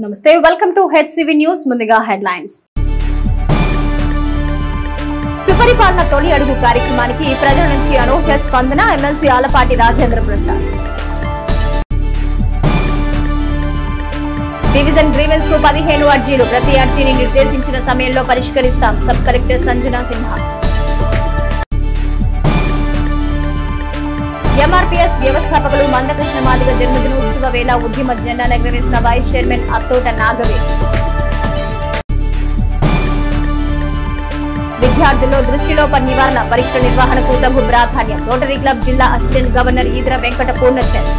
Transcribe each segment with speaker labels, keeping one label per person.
Speaker 1: నమస్తే welcome to HCV news ముందుగా headlines సుపరిపాలన తొలి అడుగు కార్యక్రమానికి ప్రజల నుంచి అనూహ్య స్పందన MLC Alapati Rajendra Prasad division grievance కు 15 అర్జీలు ప్రతి అర్జీని నిర్దేశించిన సమయంలో పరిష్కరిస్తాం sub collector Sanjana Sinha MRPS వ్యవస్థాపకులు మందకృష్ణ మాదిగ జన్మదినోత్సవ వేళ ఉద్యమ జెండా ఎగరవేసిన వైస్ చైర్మన్ అత్తోట నాగవే విద్యార్థుల్లో దృష్టిలోప నివారణ పరీక్షల నిర్వహణకు తగు ప్రాధాన్యం రోటరీ క్లబ్ జిల్లా అసిస్టెంట్ గవర్నర్ ఈద్ర వెంకట పూర్ణచంద్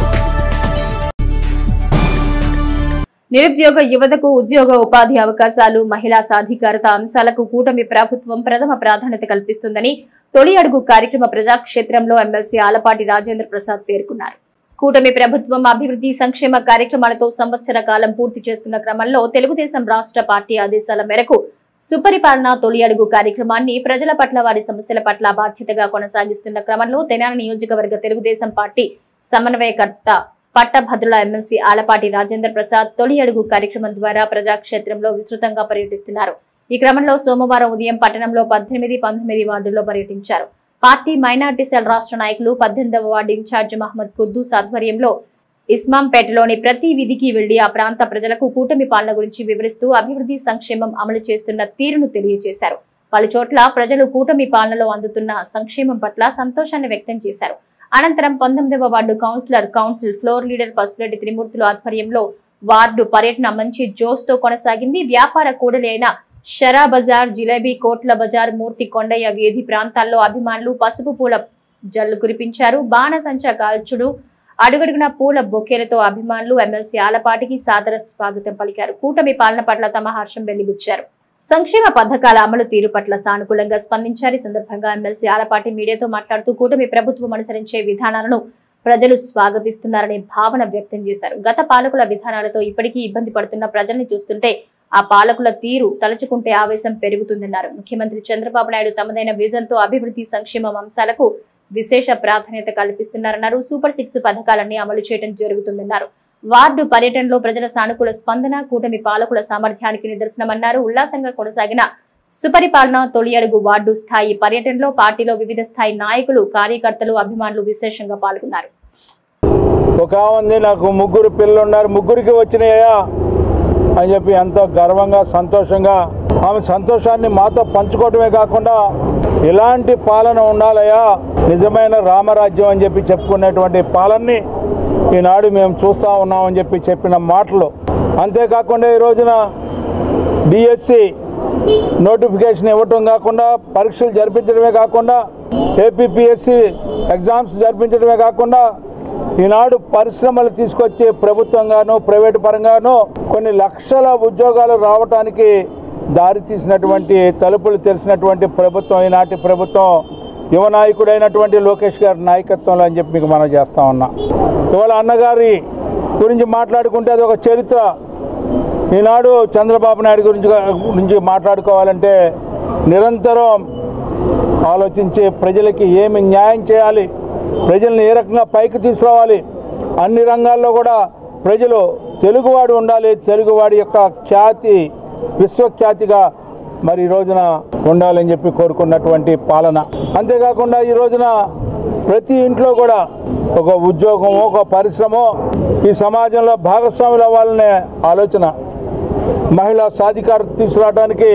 Speaker 1: నిరుద్యోగ యువతకు ఉద్యోగ ఉపాధి అవకాశాలు మహిళా సాధికారత అంశాలకు కూటమి ప్రభుత్వం ప్రథమ ప్రాధాన్యత కల్పిస్తుందని తొలి అడుగు కార్యక్రమ ప్రజాక్షేత్రంలో ఎమ్మెల్సీ ఆలపాటి రాజేంద్ర ప్రసాద్ పేర్కొన్నారు. కూటమి ప్రభుత్వం అభివృద్ధి సంక్షేమ కార్యక్రమాలతో సంవత్సర కాలం పూర్తి చేస్తున్న క్రమంలో తెలుగుదేశం రాష్ట్ర పార్టీ ఆదేశాల మేరకు సుపరిపాలన తొలి అడుగు కార్యక్రమాన్ని ప్రజల పట్ల వారి సమస్యల పట్ల బాధ్యతగా కొనసాగిస్తున్న క్రమంలో తెనాలి నియోజకవర్గ తెలుగుదేశం పార్టీ సమన్వయకర్త పట్టభద్రుల ఎమ్మెల్సీ ఆలపాటి రాజేంద్ర ప్రసాద్ తొలి అడుగు కార్యక్రమం ద్వారా ప్రజాక్షేత్రంలో విస్తృతంగా పర్యటిస్తున్నారు. ఈ క్రమంలో సోమవారం ఉదయం పట్టణంలో 18, 19 వార్డుల్లో పర్యటించారు. పార్టీ మైనార్టీ సెల్ రాష్ట్ర నాయకులు 18వ వార్డు ఇన్ఛార్జ్ మహమ్మద్ కుద్దూస్ ఆధ్వర్యంలో ఇస్మాంపేటలోని ప్రతి వీధికి వెళ్లి ఆ ప్రాంత ప్రజలకు కూటమి పాలన గురించి వివరిస్తూ అభివృద్ధి సంక్షేమం అమలు చేస్తున్న తీరును తెలియజేశారు. పలు చోట్ల ప్రజలు కూటమి పాలనలో అందుతున్న సంక్షేమం పట్ల సంతోషాన్ని వ్యక్తం చేశారు. అనంతరం 19వ ward council floor leader Pasupureddy Trimurthulu ఆధ్వర్యంలో వార్డు పర్యటన మంచి జోష్తో కొనసాగింది. వ్యాపార కూడలి అయిన షరా బజార్, జిలేబీ కోట్ల బజార్, మూర్తి కొండయ్య వీధి ప్రాంతాల్లో అభిమానులు పసుపు పూల జల్లు కురిపించారు. బాణసంచా కాల్చుడు, అడుగడుగున పూల బొకేలతో అభిమానులు ఎమ్మెల్సీ ఆలపాటికి సాదర స్వాగతం పలికారు. కూటమి పాలన పట్ల తమ హర్షం వెలిబుచ్చారు. సంక్షేమ పథకాల అమలు తీరు పట్ల సానుకూలంగా స్పందించారు. ఈ సందర్భంగా ఎమ్మెల్సీ ఆలపాటి మీడియాతో మాట్లాడుతూ కూటమి ప్రభుత్వం అనుసరించే విధానాలను ప్రజలు స్వాగతిస్తున్నారనే భావన వ్యక్తం చేశారు. గత పాలకుల విధానాలతో ఇప్పటికీ ఇబ్బంది పడుతున్న ప్రజల్ని చూస్తుంటే ఆ పాలకుల తీరు తలుచుకుంటే ఆవేశం పెరుగుతుందన్నారు. ముఖ్యమంత్రి చంద్రబాబు నాయుడు తమదైన విజన్ తో అభివృద్ధి సంక్షేమ అంశాలకు విశేష ప్రాధాన్యత కల్పిస్తున్నారన్నారు. సూపర్ 6 పథకాలన్నీ అమలు చేయడం జరుగుతుందన్నారు. వార్డు పర్యటనలో ప్రజల సానుకూల స్పందన కూటమి పాలకుల సామర్థ్యానికి నిదర్శనమన్నారు. ఉల్లాసంగా కొనసాగిన సుపరిపాలన తొలి అడుగు వార్డు స్థాయి పర్యటనలో పార్టీలో వివిధ స్థాయి నాయకులు, కార్యకర్తలు, అభిమానులు విశేషంగా పాల్గొన్నారు.
Speaker 2: నాకు 3 పిల్లలు ఉన్నారు, 3కి వచ్చినాయా అని చెప్పి ఎంతో గర్వంగా సంతోషంగా ఆమె సంతోషాన్ని మాతో పంచుకోవటమే కాకుండా ఇలాంటి పాలన ఉండాలయా, నిజమైన రామరాజ్యం అని చెప్పి చెప్పుకునేటువంటి పాలనని ఈనాడు మేము చూస్తూ ఉన్నామని చెప్పి చెప్పిన మాటలు. అంతేకాకుండా ఈ రోజున డిఎస్సి నోటిఫికేషన్ ఇవ్వటం కాకుండా పరీక్షలు జరిపించడమే కాకుండా ఏపీపీఎస్సి ఎగ్జామ్స్ జరిపించడమే కాకుండా ఈనాడు పరిశ్రమలు తీసుకొచ్చి ప్రభుత్వంగాను ప్రైవేటు పరంగాను కొన్ని లక్షల ఉద్యోగాలు రావడానికి దారి తీసినటువంటి తలుపులు తెరిచినటువంటి ప్రభుత్వం ఈనాటి ప్రభుత్వం, యువ నాయకుడైనటువంటి లోకేష్ గారి నాయకత్వంలో అని చెప్పి మీకు మనం చేస్తా ఉన్నా. ఇవాళ అన్నగారి గురించి మాట్లాడుకుంటే అది ఒక చరిత్ర. ఈనాడు చంద్రబాబు నాయుడు గురించి మాట్లాడుకోవాలంటే నిరంతరం ఆలోచించి ప్రజలకి ఏమి న్యాయం చేయాలి, ప్రజల్ని ఏ రకంగా పైకి తీసుకురావాలి, అన్ని రంగాల్లో కూడా ప్రజలు తెలుగువాడు ఉండాలి, తెలుగువాడి యొక్క ఖ్యాతి విశ్వఖ్యాతిగా మరి ఈ రోజున ఉండాలని చెప్పి కోరుకున్నటువంటి పాలన. అంతేకాకుండా ఈ రోజున ప్రతి ఇంట్లో కూడా ఒక ఉద్యోగం, ఒక పరిశ్రమ, ఈ సమాజంలో భాగస్వాములు అవ్వాలనే ఆలోచన, మహిళా సాధికారత తీసుకురావడానికి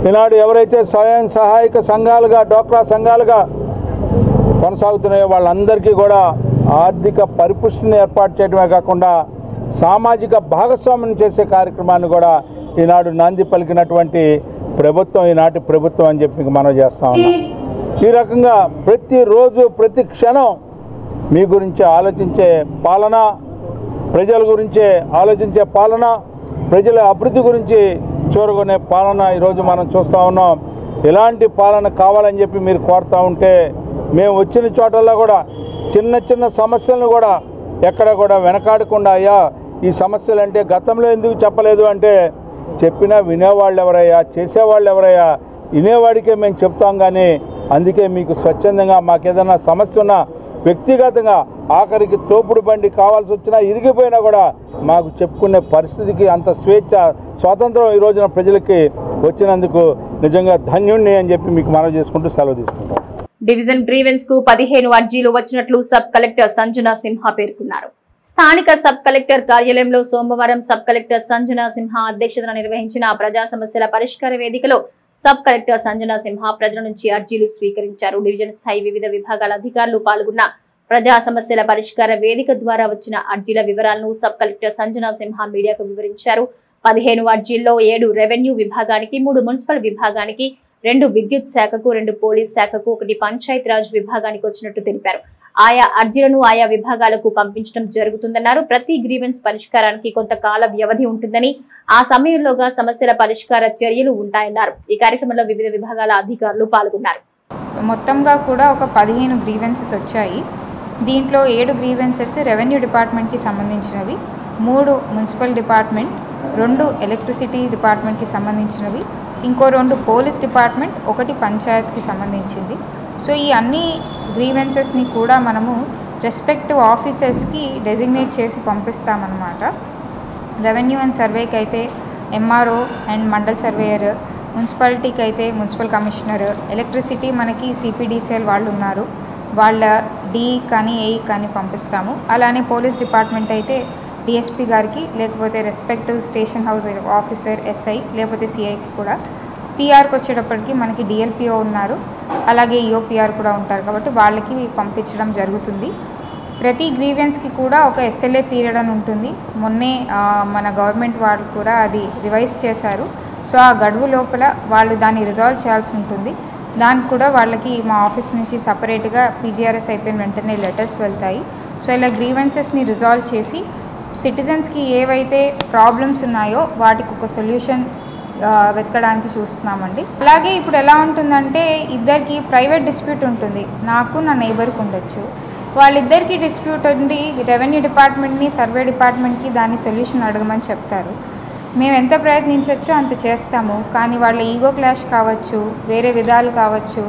Speaker 2: ఈనాడు ఎవరైతే స్వయం సహాయక సంఘాలుగా, డోక్రా సంఘాలుగా కొనసాగుతున్నాయో వాళ్ళందరికీ కూడా ఆర్థిక పరిపుష్టిని ఏర్పాటు చేయడమే కాకుండా సామాజిక భాగస్వామ్యం చేసే కార్యక్రమాన్ని కూడా ఈనాడు నాంది పలికినటువంటి ప్రభుత్వం ఈనాటి ప్రభుత్వం అని చెప్పి మనం చేస్తూ ఉన్నాం. ఈ రకంగా ప్రతిరోజు ప్రతి క్షణం మీ గురించి ఆలోచించే పాలన, ప్రజల గురించే ఆలోచించే పాలన, ప్రజల అభివృద్ధి గురించి చూరగొనే పాలన ఈరోజు మనం చూస్తూ ఉన్నాం. ఇలాంటి పాలన కావాలని చెప్పి మీరు కోరుతూ ఉంటే మేము వచ్చిన చోటల్లో కూడా చిన్న చిన్న సమస్యలను కూడా ఎక్కడ కూడా వెనకాడకుండా అయ్యా ఈ సమస్యలు అంటే గతంలో ఎందుకు చెప్పలేదు అంటే చెప్పినా వినేవాళ్ళు ఎవరయ్యా, చేసేవాళ్ళు ఎవరయ్యా, వినేవాడికే మేము చెప్తాం కానీ అందుకే మీకు స్వచ్ఛందంగా మాకేదైనా సమస్య ఉన్నా వ్యక్తిగతంగా ఆఖరికి తోపుడు బండి కావాల్సి వచ్చినా ఇరిగిపోయినా కూడా మాకు చెప్పుకునే పరిస్థితికి అంత స్వేచ్ఛ స్వాతంత్రం ఈ రోజున ప్రజలకి వచ్చినందుకు నిజంగా ధన్యుణ్ణి అని చెప్పి మీకు మనవి చేసుకుంటూ సెలవు తీసుకుంటాం.
Speaker 1: డివిజన్ గ్రీవెన్స్ కు 15 అర్జీలు వచ్చినట్లు సబ్ కలెక్టర్ సంజనా సింహ పేర్కొన్నారు. స్థానిక సబ్ కలెక్టర్ కార్యాలయంలో సోమవారం సబ్ కలెక్టర్ సంజనా సింహ అధ్యక్షతన నిర్వహించిన ప్రజా సమస్యల పరిష్కార వేదికలో సబ్ కలెక్టర్ సంజనా సింహ ప్రజల నుంచి అర్జీలు స్వీకరించారు. డివిజన్ స్థాయి వివిధ విభాగాల అధికారులు పాల్గొన్న ప్రజా సమస్యల పరిష్కార వేదిక ద్వారా వచ్చిన అర్జీల వివరాలను సబ్ కలెక్టర్ సంజనా సింహ మీడియాకు వివరించారు. 15 అర్జీల్లో 7 రెవెన్యూ విభాగానికి, 3 మున్సిపల్ విభాగానికి, 2 విద్యుత్ శాఖకు, 2 పోలీస్ శాఖకు, 1 పంచాయతీరాజ్ విభాగానికి వచ్చినట్టు తెలిపారు. ఆయా అర్జీలను ఆయా విభాగాలకు పంపించడం జరుగుతుందన్నారు. ప్రతి గ్రీవెన్స్ పరిష్కారానికి కొంత కాల వ్యవధి ఉంటుందని, ఆ సమయంలోగా సమస్యల పరిష్కార చర్యలు ఉంటాయన్నారు. ఈ కార్యక్రమంలో వివిధ విభాగాల అధికారులు పాల్గొన్నారు.
Speaker 3: మొత్తంగా కూడా ఒక 15 గ్రీవెన్సెస్ వచ్చాయి. దీంట్లో 7 గ్రీవెన్సెస్ రెవెన్యూ డిపార్ట్మెంట్కి సంబంధించినవి, 3 మున్సిపల్ డిపార్ట్మెంట్, 2 ఎలక్ట్రిసిటీ డిపార్ట్మెంట్కి సంబంధించినవి, ఇంకో 2 పోలీస్ డిపార్ట్మెంట్, 1 పంచాయత్కి సంబంధించింది. సో ఈ అన్ని గ్రీవెన్సెస్ని కూడా మనము రెస్పెక్టివ్ ఆఫీసర్స్కి డెసిగ్నేట్ చేసి పంపిస్తామన్నమాట. రెవెన్యూ అండ్ సర్వేకి అయితే ఎంఆర్ఓ అండ్ మండల్ సర్వేయర్, మున్సిపాలిటీకి అయితే మున్సిపల్ కమిషనర్, ఎలక్ట్రిసిటీ మనకి సిపిడిసిఎల్ వాళ్ళు ఉన్నారు, వాళ్ళ డి కానీ ఏ కానీ పంపిస్తాము. అలానే పోలీస్ డిపార్ట్మెంట్ అయితే డిఎస్పీ గారికి, లేకపోతే respective station house officer SI లేకపోతే సిఐకి కూడా. పిఆర్కి వచ్చేటప్పటికి మనకి డిఎల్పిఓ ఉన్నారు, అలాగే ఈఓపిఆర్ కూడా ఉంటారు కాబట్టి వాళ్ళకి పంపించడం జరుగుతుంది. ప్రతి గ్రీవెన్స్కి కూడా ఒక ఎస్ఎల్ఏ పీరియడ్ అని ఉంటుంది. మొన్నే మన గవర్నమెంట్ వాళ్ళు కూడా అది రివైజ్ చేశారు. సో ఆ గడువు లోపల వాళ్ళు దాన్ని రిజాల్వ్ చేయాల్సి ఉంటుంది. దానికి కూడా వాళ్ళకి మా ఆఫీస్ నుంచి సపరేట్గా పీజీఆర్ఎస్ అయిపోయిన వెంటనే లెటర్స్ వెళ్తాయి. సో ఇలా గ్రీవెన్సెస్ని రిజాల్వ్ చేసి సిటిజన్స్కి ఏవైతే ప్రాబ్లమ్స్ ఉన్నాయో వాటికి ఒక సొల్యూషన్ వెతకడానికి చూస్తున్నామండి. అలాగే ఇప్పుడు ఎలా ఉంటుందంటే ఇద్దరికి ప్రైవేట్ డిస్ప్యూట్ ఉంటుంది, నాకు నా నైబర్కి ఉండొచ్చు. వాళ్ళిద్దరికి డిస్ప్యూట్ ఉంది, రెవెన్యూ డిపార్ట్మెంట్ని సర్వే డిపార్ట్మెంట్కి దాని సొల్యూషన్ అడగమని చెప్తారు. మేము ఎంత ప్రయత్నించవచ్చో అంత చేస్తాము, కానీ వాళ్ళ ఈగో క్లాష్ కావచ్చు, వేరే విధాలు కావచ్చు,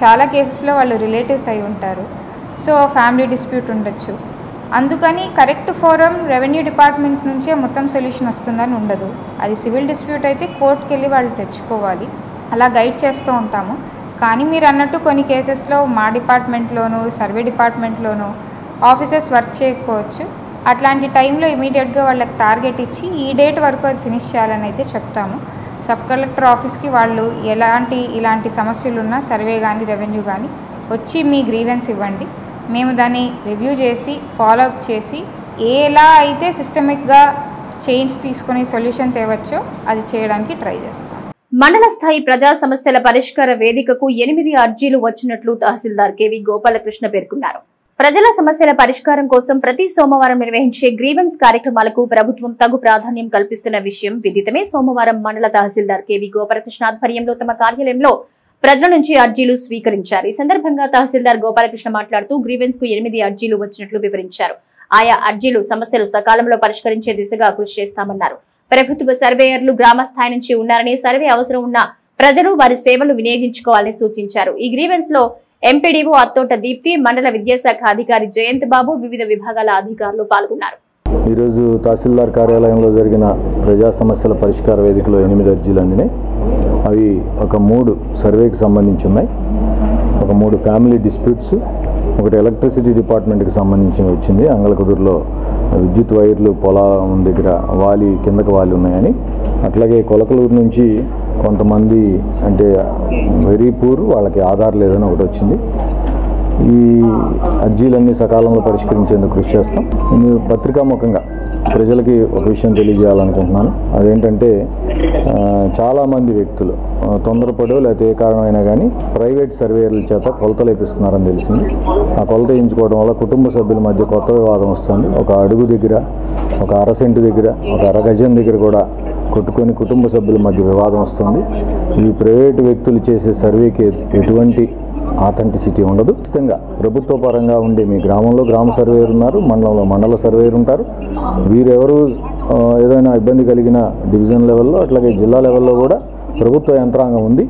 Speaker 3: చాలా కేసెస్లో వాళ్ళు రిలేటివ్స్ అయి ఉంటారు. సో ఫ్యామిలీ డిస్ప్యూట్ ఉండొచ్చు. అందుకని కరెక్ట్ ఫోరం రెవెన్యూ డిపార్ట్మెంట్ నుంచే మొత్తం సొల్యూషన్ వస్తుందని ఉండదు. అది సివిల్ డిస్ప్యూట్ అయితే కోర్టుకి వెళ్ళి వాళ్ళు తెచ్చుకోవాలి. అలా గైడ్ చేస్తూ ఉంటాము. కానీ మీరు అన్నట్టు కొన్ని కేసెస్లో మా డిపార్ట్మెంట్లోనూ సర్వే డిపార్ట్మెంట్లోనూ ఆఫీసర్స్ వర్క్ చేయకపోవచ్చు. అట్లాంటి టైంలో ఇమీడియట్గా వాళ్ళకి టార్గెట్ ఇచ్చి ఈ డేట్ వరకు అది ఫినిష్ చేయాలని అయితే చెప్తాము. సబ్ కలెక్టర్ ఆఫీస్కి వాళ్ళు ఇలాంటి సమస్యలు ఉన్నా సర్వే కానీ రెవెన్యూ కానీ వచ్చి మీ గ్రీవెన్స్ ఇవ్వండి, మేము దాన్ని రివ్యూ చేసి ఫాలోఅప్ చేసి ఎలా అయితే సిస్టమిక్గా చేంజ్ తీసుకుని సొల్యూషన్ తేవచ్చో అది చేయడానికి ట్రై చేస్తాం.
Speaker 1: మండల స్థాయి ప్రజా సమస్యల పరిష్కార వేదికకు 8 అర్జీలు వచ్చినట్లు తహసీల్దార్ కేవి గోపాలకృష్ణ పేర్కొన్నారు. ప్రజల సమస్యల పరిష్కారం కోసం ప్రతి సోమవారం నిర్వహించే గ్రీవెన్స్ కార్యక్రమాలకు ప్రభుత్వం తగు ప్రాధాన్యం కల్పిస్తున్న విషయం విదితమే. సోమవారం మండల తహసీల్దార్ కేవి గోపాలకృష్ణ ఆధ్వర్యంలో తమ కార్యాలయంలో ప్రజల నుంచి అర్జీలు స్వీకరించారు. ఈ సందర్భంగా తహసీల్దార్ గోపాలకృష్ణ మాట్లాడుతూ గ్రీవెన్స్ కు 8 అర్జీలు వచ్చినట్లు వివరించారు. ఆయా అర్జీలు సమస్యలు సకాలంలో పరిష్కరించే దిశగా కృషి చేస్తామన్నారు. ప్రభుత్వ సర్వేయర్లు గ్రామ స్థాయి నుంచి ఉన్నారని, సర్వే అవసరం ఉన్న ప్రజలు వారి సేవలు వినియోగించుకోవాలని సూచించారు. ఈ గ్రీవెన్స్ లో ఎంపీడీఓ అత్తోట దీప్తి, మండల విద్యాశాఖ అధికారి జయంత్ బాబు, వివిధ విభాగాల అధికారులు పాల్గొన్నారు.
Speaker 4: ఈరోజు తహసీల్దార్ కార్యాలయంలో జరిగిన ప్రజా సమస్యల పరిష్కార వేదికలో 8 అర్జీలు అందినాయి. అవి ఒక 3 సర్వేకి సంబంధించి ఉన్నాయి, ఒక 3 ఫ్యామిలీ డిస్ప్యూట్స్, ఒకటి ఎలక్ట్రిసిటీ డిపార్ట్మెంట్కి సంబంధించి వచ్చింది. అంగళకుదురులో విద్యుత్ వైర్లు పొలం దగ్గర కిందకి వాలి ఉన్నాయని, అట్లాగే కొలకలూరు నుంచి కొంతమంది అంటే వెరీ పూర్ వాళ్ళకి ఆధార్ లేదని ఒకటి వచ్చింది. ఈ అర్జీలన్నీ సకాలంలో పరిష్కరించేందుకు కృషి చేస్తాం. నేను పత్రికాముఖంగా ప్రజలకి ఒక విషయం తెలియజేయాలనుకుంటున్నాను. అదేంటంటే చాలామంది వ్యక్తులు తొందరపడో లేకపోతే ఏ కారణమైనా కానీ ప్రైవేట్ సర్వేయర్ల చేత కొలతలు వేపిస్తున్నారని తెలిసింది. ఆ కొలత వేయించుకోవడం వల్ల కుటుంబ సభ్యుల మధ్య కొత్త వివాదం వస్తుంది. ఒక అడుగు దగ్గర, ఒక అర సెంటు దగ్గర, ఒక అర గజం దగ్గర కూడా కొట్టుకొని కుటుంబ సభ్యుల మధ్య వివాదం వస్తుంది. ఈ ప్రైవేటు వ్యక్తులు చేసే సర్వేకి ఎటువంటి ఆథెంటిసిటీ ఉండదు. ఖచ్చితంగా ప్రభుత్వ పరంగా ఉండే మీ గ్రామంలో గ్రామ సర్వేయర్ ఉన్నారు, మండలంలో మండల సర్వేయర్ ఉంటారు. వీరెవరు ఏదైనా ఇబ్బంది కలిగిన డివిజన్ లెవెల్లో అట్లాగే జిల్లా లెవెల్లో కూడా ప్రభుత్వ యంత్రాంగం ఉంది.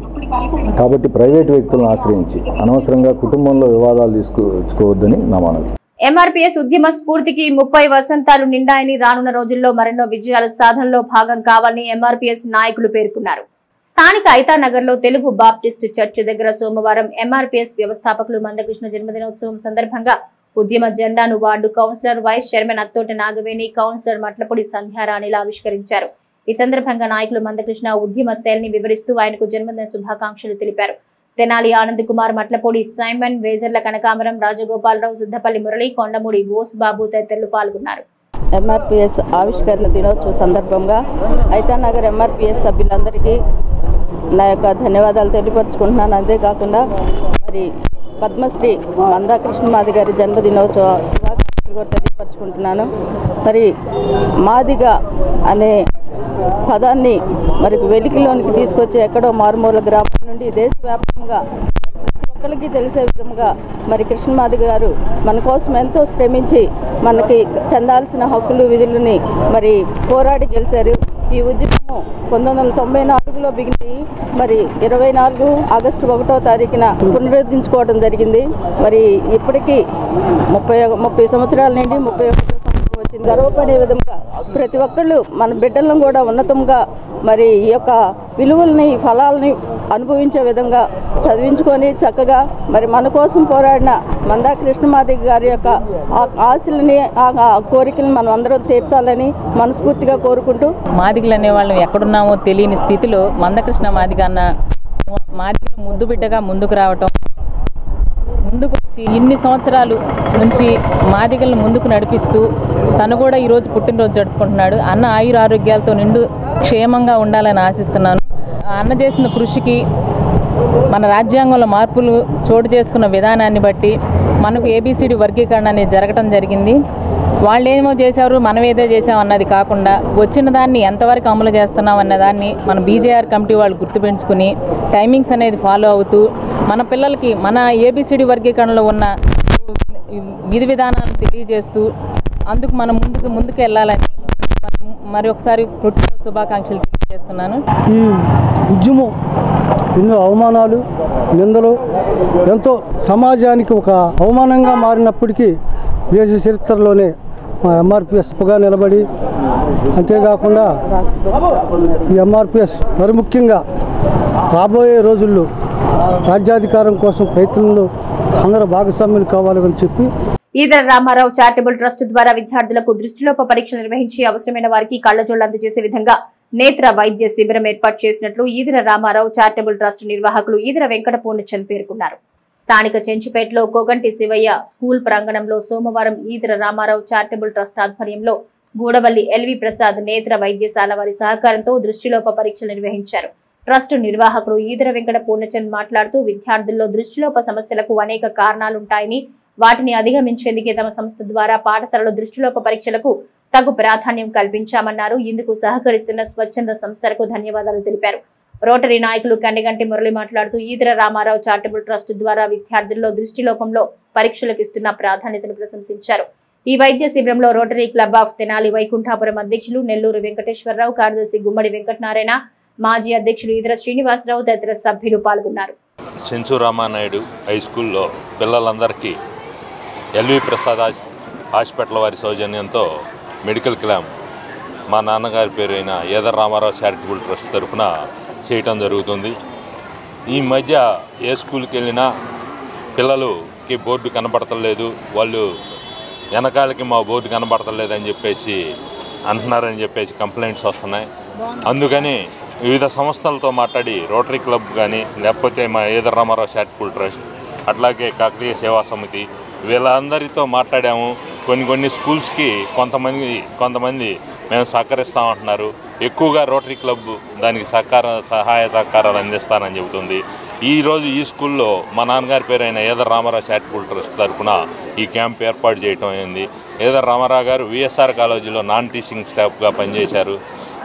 Speaker 4: కాబట్టి ప్రైవేటు వ్యక్తులను ఆశ్రయించి అనవసరంగా కుటుంబంలో వివాదాలు తీసుకొచ్చుకోవద్దని నా మనవి.
Speaker 1: ఎంఆర్పీఎస్ ఉద్యమ స్ఫూర్తికి 30 వసంతాలు నిండాయని రానున్న రోజుల్లో మరెన్నో విజయాల సాధనలో భాగం కావాలని ఎంఆర్పీఎస్ నాయకులు పేర్కొన్నారు. స్థానిక ఐతానగర్ లో తెలుగు బాప్టిస్టు చర్చ్ దగ్గర సోమవారం ఎంఆర్పీఎస్ వ్యవస్థాపకులు మందకృష్ణ జన్మదినోత్సవం సందర్భంగా ఉద్యమ జెండాను ward councillor vice chairman Attota Nagaveni, councillor Matlapodi సంధ్యారాణిలా ఆవిష్కరించారు. ఈ సందర్భంగా నాయకులు మందకృష్ణ ఉద్యమ శైలిని వివరిస్తూ ఆయనకు జన్మదిన శుభాకాంక్షలు తెలిపారు. తెనాలి ఆనంద్ కుమార్, మట్లపొడి సైమన్, వేజర్ల కనకాంబరం, రాజగోపాలరావు, సిద్దపల్లి మురళి, కొండమూడి బోస్ బాబు తదితరులు పాల్గొన్నారు.
Speaker 5: ఎంఆర్పీఎస్ ఆవిష్కరణ దినోత్సవ సందర్భంగా ఐతానగర్ ఎంఆర్పీఎస్ సభ్యులందరికీ నా యొక్క ధన్యవాదాలు తెలియపరుచుకుంటున్నాను. అంతేకాకుండా మరి పద్మశ్రీ మందాకృష్ణ మాది గారి జన్మదినోత్సవ శుభాకాంక్షలు కూడా తెలియపరుచుకుంటున్నాను. మరి మాదిగ అనే పదాన్ని మరి వెలికిలోనికి తీసుకొచ్చి ఎక్కడో మారుమూల గ్రామం నుండి దేశవ్యాప్తంగా ప్రతి ఒక్కరికి తెలిసే విధంగా మరి కృష్ణమాది గారు మన కోసం ఎంతో శ్రమించి మనకి చెందాల్సిన హక్కులు విధులని మరి పోరాడి గెలిచారు. ఈ ఉద్యమం 1994లో బిగిని మరి 24 ఆగస్టు 1వ తారీఖున పునరుద్ధరించుకోవడం జరిగింది. మరి ఇప్పటికీ 30 సంవత్సరాల నుండి 31 వచ్చింది. గర్వపడే విధంగా ప్రతి ఒక్కళ్ళు మన బిడ్డలను కూడా ఉన్నతంగా మరి ఈ యొక్క విలువల్ని ఫలాలని అనుభవించే విధంగా చదివించుకొని చక్కగా మరి మన కోసం పోరాడిన మందా కృష్ణమాది గారి యొక్క ఆశలని ఆ కోరికలను మనం అందరం తీర్చాలని మనస్ఫూర్తిగా కోరుకుంటూ,
Speaker 6: మాదిగలు అనేవాళ్ళం ఎక్కడున్నామో తెలియని స్థితిలో మందకృష్ణ మాదిగ అన్న మాదిగలు ముద్దు బిడ్డగా ముందుకు రావటం, ముందుకు వచ్చి ఇన్ని సంవత్సరాలు నుంచి మాదిగలను ముందుకు నడిపిస్తూ తను కూడా ఈరోజు పుట్టినరోజు జరుపుకుంటున్నాడు. అన్న ఆయుర ఆరోగ్యాలతో నిండు క్షేమంగా ఉండాలని ఆశిస్తున్నాను. అన్న చేసిన కృషికి మన రాజ్యాంగంలో మార్పులు చోటు చేసుకున్న విధానాన్ని బట్టి మనకు ఏబిసిడి వర్గీకరణ అనేది జరగటం జరిగింది. వాళ్ళు ఏమో చేశారు, మనం ఏదో చేసాం అన్నది కాకుండా వచ్చిన దాన్ని ఎంతవరకు అమలు చేస్తున్నాం అన్నదాన్ని మన బీజేఆర్ కమిటీ వాళ్ళు గుర్తుపెంచుకుని టైమింగ్స్ అనేది ఫాలో అవుతూ మన పిల్లలకి మన ఏబిసిడి వర్గీకరణలో ఉన్న విధి విధానాలను తెలియజేస్తూ అందుకు మనం ముందుకు వెళ్ళాలని మరి ఒకసారి పుట్టినరోజు శుభాకాంక్షలు తెలియజేస్తున్నాను.
Speaker 7: ఈ ఉద్యమం ఎన్నో అవమానాలు, నిందలు, ఎంతో సమాజానికి ఒక అవమానంగా మారినప్పటికీ దేశ చరిత్రలోనే మా ఎంఆర్పిఎస్గా నిలబడి, అంతేకాకుండా ఈ ఎంఆర్పిఎస్ మరి ముఖ్యంగా రాబోయే రోజుల్లో రాజ్యాధికారం కోసం ప్రయత్నంలో అందరూ భాగస్వామ్యులు కావాలని చెప్పి
Speaker 1: ఈదర రామారావు చారిటబుల్ ట్రస్ట్ ద్వారా విద్యార్థులకు దృష్టిలోప పరీక్షలు నిర్వహించి అవసరమైన వారికి కళ్లజోళ్లు అందజేసే విధంగా నేత్ర వైద్య శిబిరం ఏర్పాటు చేసినట్లు ఈదర రామారావు చారిటబుల్ ట్రస్ట్ నిర్వాహకులు ఈదర వెంకట పూర్ణచంద్ పేర్కొన్నారు. స్థానిక చెంచుపేటలో కోగంటి శివయ్య స్కూల్ ప్రాంగణంలో సోమవారం ఈదర రామారావు చారిటబుల్ ట్రస్ట్ ఆధ్వర్యంలో గూడవల్లి ఎల్వి ప్రసాద్ నేత్ర వైద్యశాల వారి సహకారంతో దృష్టిలోప పరీక్షలు నిర్వహించారు. ట్రస్ట్ నిర్వాహకుడు ఈదర వెంకట పూర్ణచంద్ మాట్లాడుతూ విద్యార్థుల్లో దృష్టిలోప సమస్యలకు అనేక కారణాలుంటాయని, వాటిని అధిగమించేందుకే తమ సంస్థ ద్వారా పాఠశాలలో దృష్టిలోప పరీక్షలకు తగు ప్రాధాన్యం కల్పించామన్నారు. ఇందుకు సహకరిస్తున్న స్వచ్ఛంద సంస్థలకు ధన్యవాదాలు తెలిపారు. రోటరీ నాయకులు కండిగంటి మురళి మాట్లాడుతూ ఈదర రామారావు చారిటబుల్ ట్రస్ట్ ద్వారా విద్యార్థుల్లో దృష్టిలోపంలో పరీక్షలకు ఇస్తున్న ప్రాధాన్యతను ప్రశంసించారు. ఈ వైద్య శిబిరంలో రోటరీ క్లబ్ ఆఫ్ తెనాలి వైకుంఠాపురం అధ్యక్షులు నెల్లూరు వెంకటేశ్వరరావు, కార్యదర్శి గుమ్మడి వెంకటనారాయణ, మాజీ అధ్యక్షులు ఈదర శ్రీనివాసరావు తదితర సభ్యులు పాల్గొన్నారు.
Speaker 8: సెంచు రామానాయుడు హై స్కూల్లో పిల్లలందరికీ ఎల్వి ప్రసాద్ హాస్పిటల్ వారి సౌజన్యంతో మెడికల్ క్యాంప్ మా నాన్నగారి పేరైన ఈదర రామారావు చారిటబుల్ ట్రస్ట్ తరఫున చేయటం జరుగుతుంది. ఈ మధ్య ఏ స్కూల్కి వెళ్ళినా పిల్లలకి బోర్డు కనబడతలేదు, వాళ్ళు వెనకాలకి మా బోర్డు కనబడతలేదని చెప్పేసి అంటున్నారని చెప్పేసి కంప్లైంట్స్ వస్తున్నాయి. అందుకని వివిధ సంస్థలతో మాట్లాడి రోటరీ క్లబ్ కానీ, లేకపోతే మా ఈదర రామారావు చారిటబుల్ ట్రస్ట్, అట్లాగే కాకతీయ సేవా సమితి, వీళ్ళందరితో మాట్లాడాము. కొన్ని స్కూల్స్కి కొంతమంది మేము సహకరిస్తామంటున్నారు. ఎక్కువగా రోటరీ క్లబ్ దానికి సహాయ సహకారాలు అందిస్తానని చెబుతుంది. ఈరోజు ఈ స్కూల్లో మా నాన్నగారి పేరైన ఈదర రామారావు చారిటబుల్ ట్రస్ట్ తరఫున ఈ క్యాంప్ ఏర్పాటు చేయటం అయింది. ఈదర రామారావు గారు విఎస్ఆర్ కాలేజీలో నాన్ టీచింగ్ స్టాఫ్గా పనిచేశారు.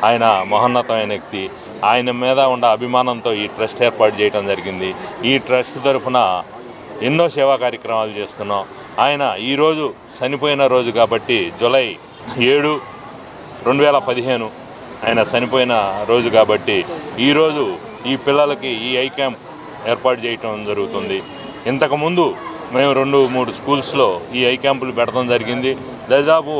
Speaker 8: ఆయన మహోన్నతమైన వ్యక్తి. ఆయన మీద ఉన్న అభిమానంతో ఈ ట్రస్ట్ ఏర్పాటు చేయడం జరిగింది. ఈ ట్రస్ట్ తరఫున ఎన్నో సేవా కార్యక్రమాలు చేస్తున్నాం. ఆయన ఈరోజు చనిపోయిన రోజు కాబట్టి జూలై 7, 2015 ఆయన చనిపోయిన రోజు కాబట్టి ఈరోజు ఈ పిల్లలకి ఈ ఐ క్యాంప్ ఏర్పాటు చేయటం జరుగుతుంది. ఇంతకుముందు మేము 2-3 స్కూల్స్లో ఈ ఐ క్యాంపులు పెట్టడం జరిగింది. దాదాపు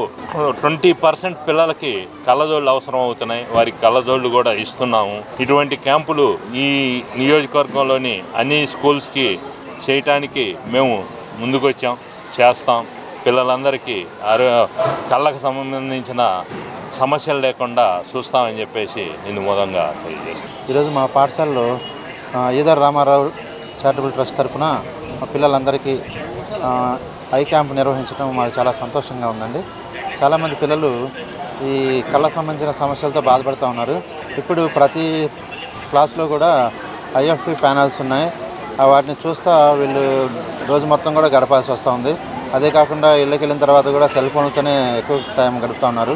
Speaker 8: 20% పిల్లలకి కళ్ళజోళ్ళు అవసరం అవుతున్నాయి. వారికి కళ్ళజోళ్ళు కూడా ఇస్తున్నాము. ఇటువంటి క్యాంపులు ఈ నియోజకవర్గంలోని అన్ని స్కూల్స్కి చేయటానికి మేము ముందుకొచ్చాం, చేస్తాం. పిల్లలందరికీ కళ్ళకు సంబంధించిన సమస్యలు లేకుండా చూస్తామని చెప్పేసి నేను మూలంగా తెలియజేస్తాను.
Speaker 9: ఈరోజు మా పాఠశాలలో ఈదర్ రామారావు చారిటబుల్ ట్రస్ట్ తరఫున మా పిల్లలందరికీ ఐ క్యాంప్ నిర్వహించడం మాకు చాలా సంతోషంగా ఉందండి. చాలామంది పిల్లలు ఈ కళ్ళ సంబంధించిన సమస్యలతో బాధపడుతూ ఉన్నారు. ఇప్పుడు ప్రతి క్లాస్లో కూడా ఐఎఫ్పి ప్యానల్స్ ఉన్నాయి. వాటిని చూస్తూ వీళ్ళు రోజు మొత్తం కూడా గడపాల్సి వస్తూ ఉంది. అదే కాకుండా ఇళ్ళకి వెళ్ళిన తర్వాత కూడా సెల్ ఫోన్లతోనే ఎక్కువ టైం గడుపుతూ ఉన్నారు.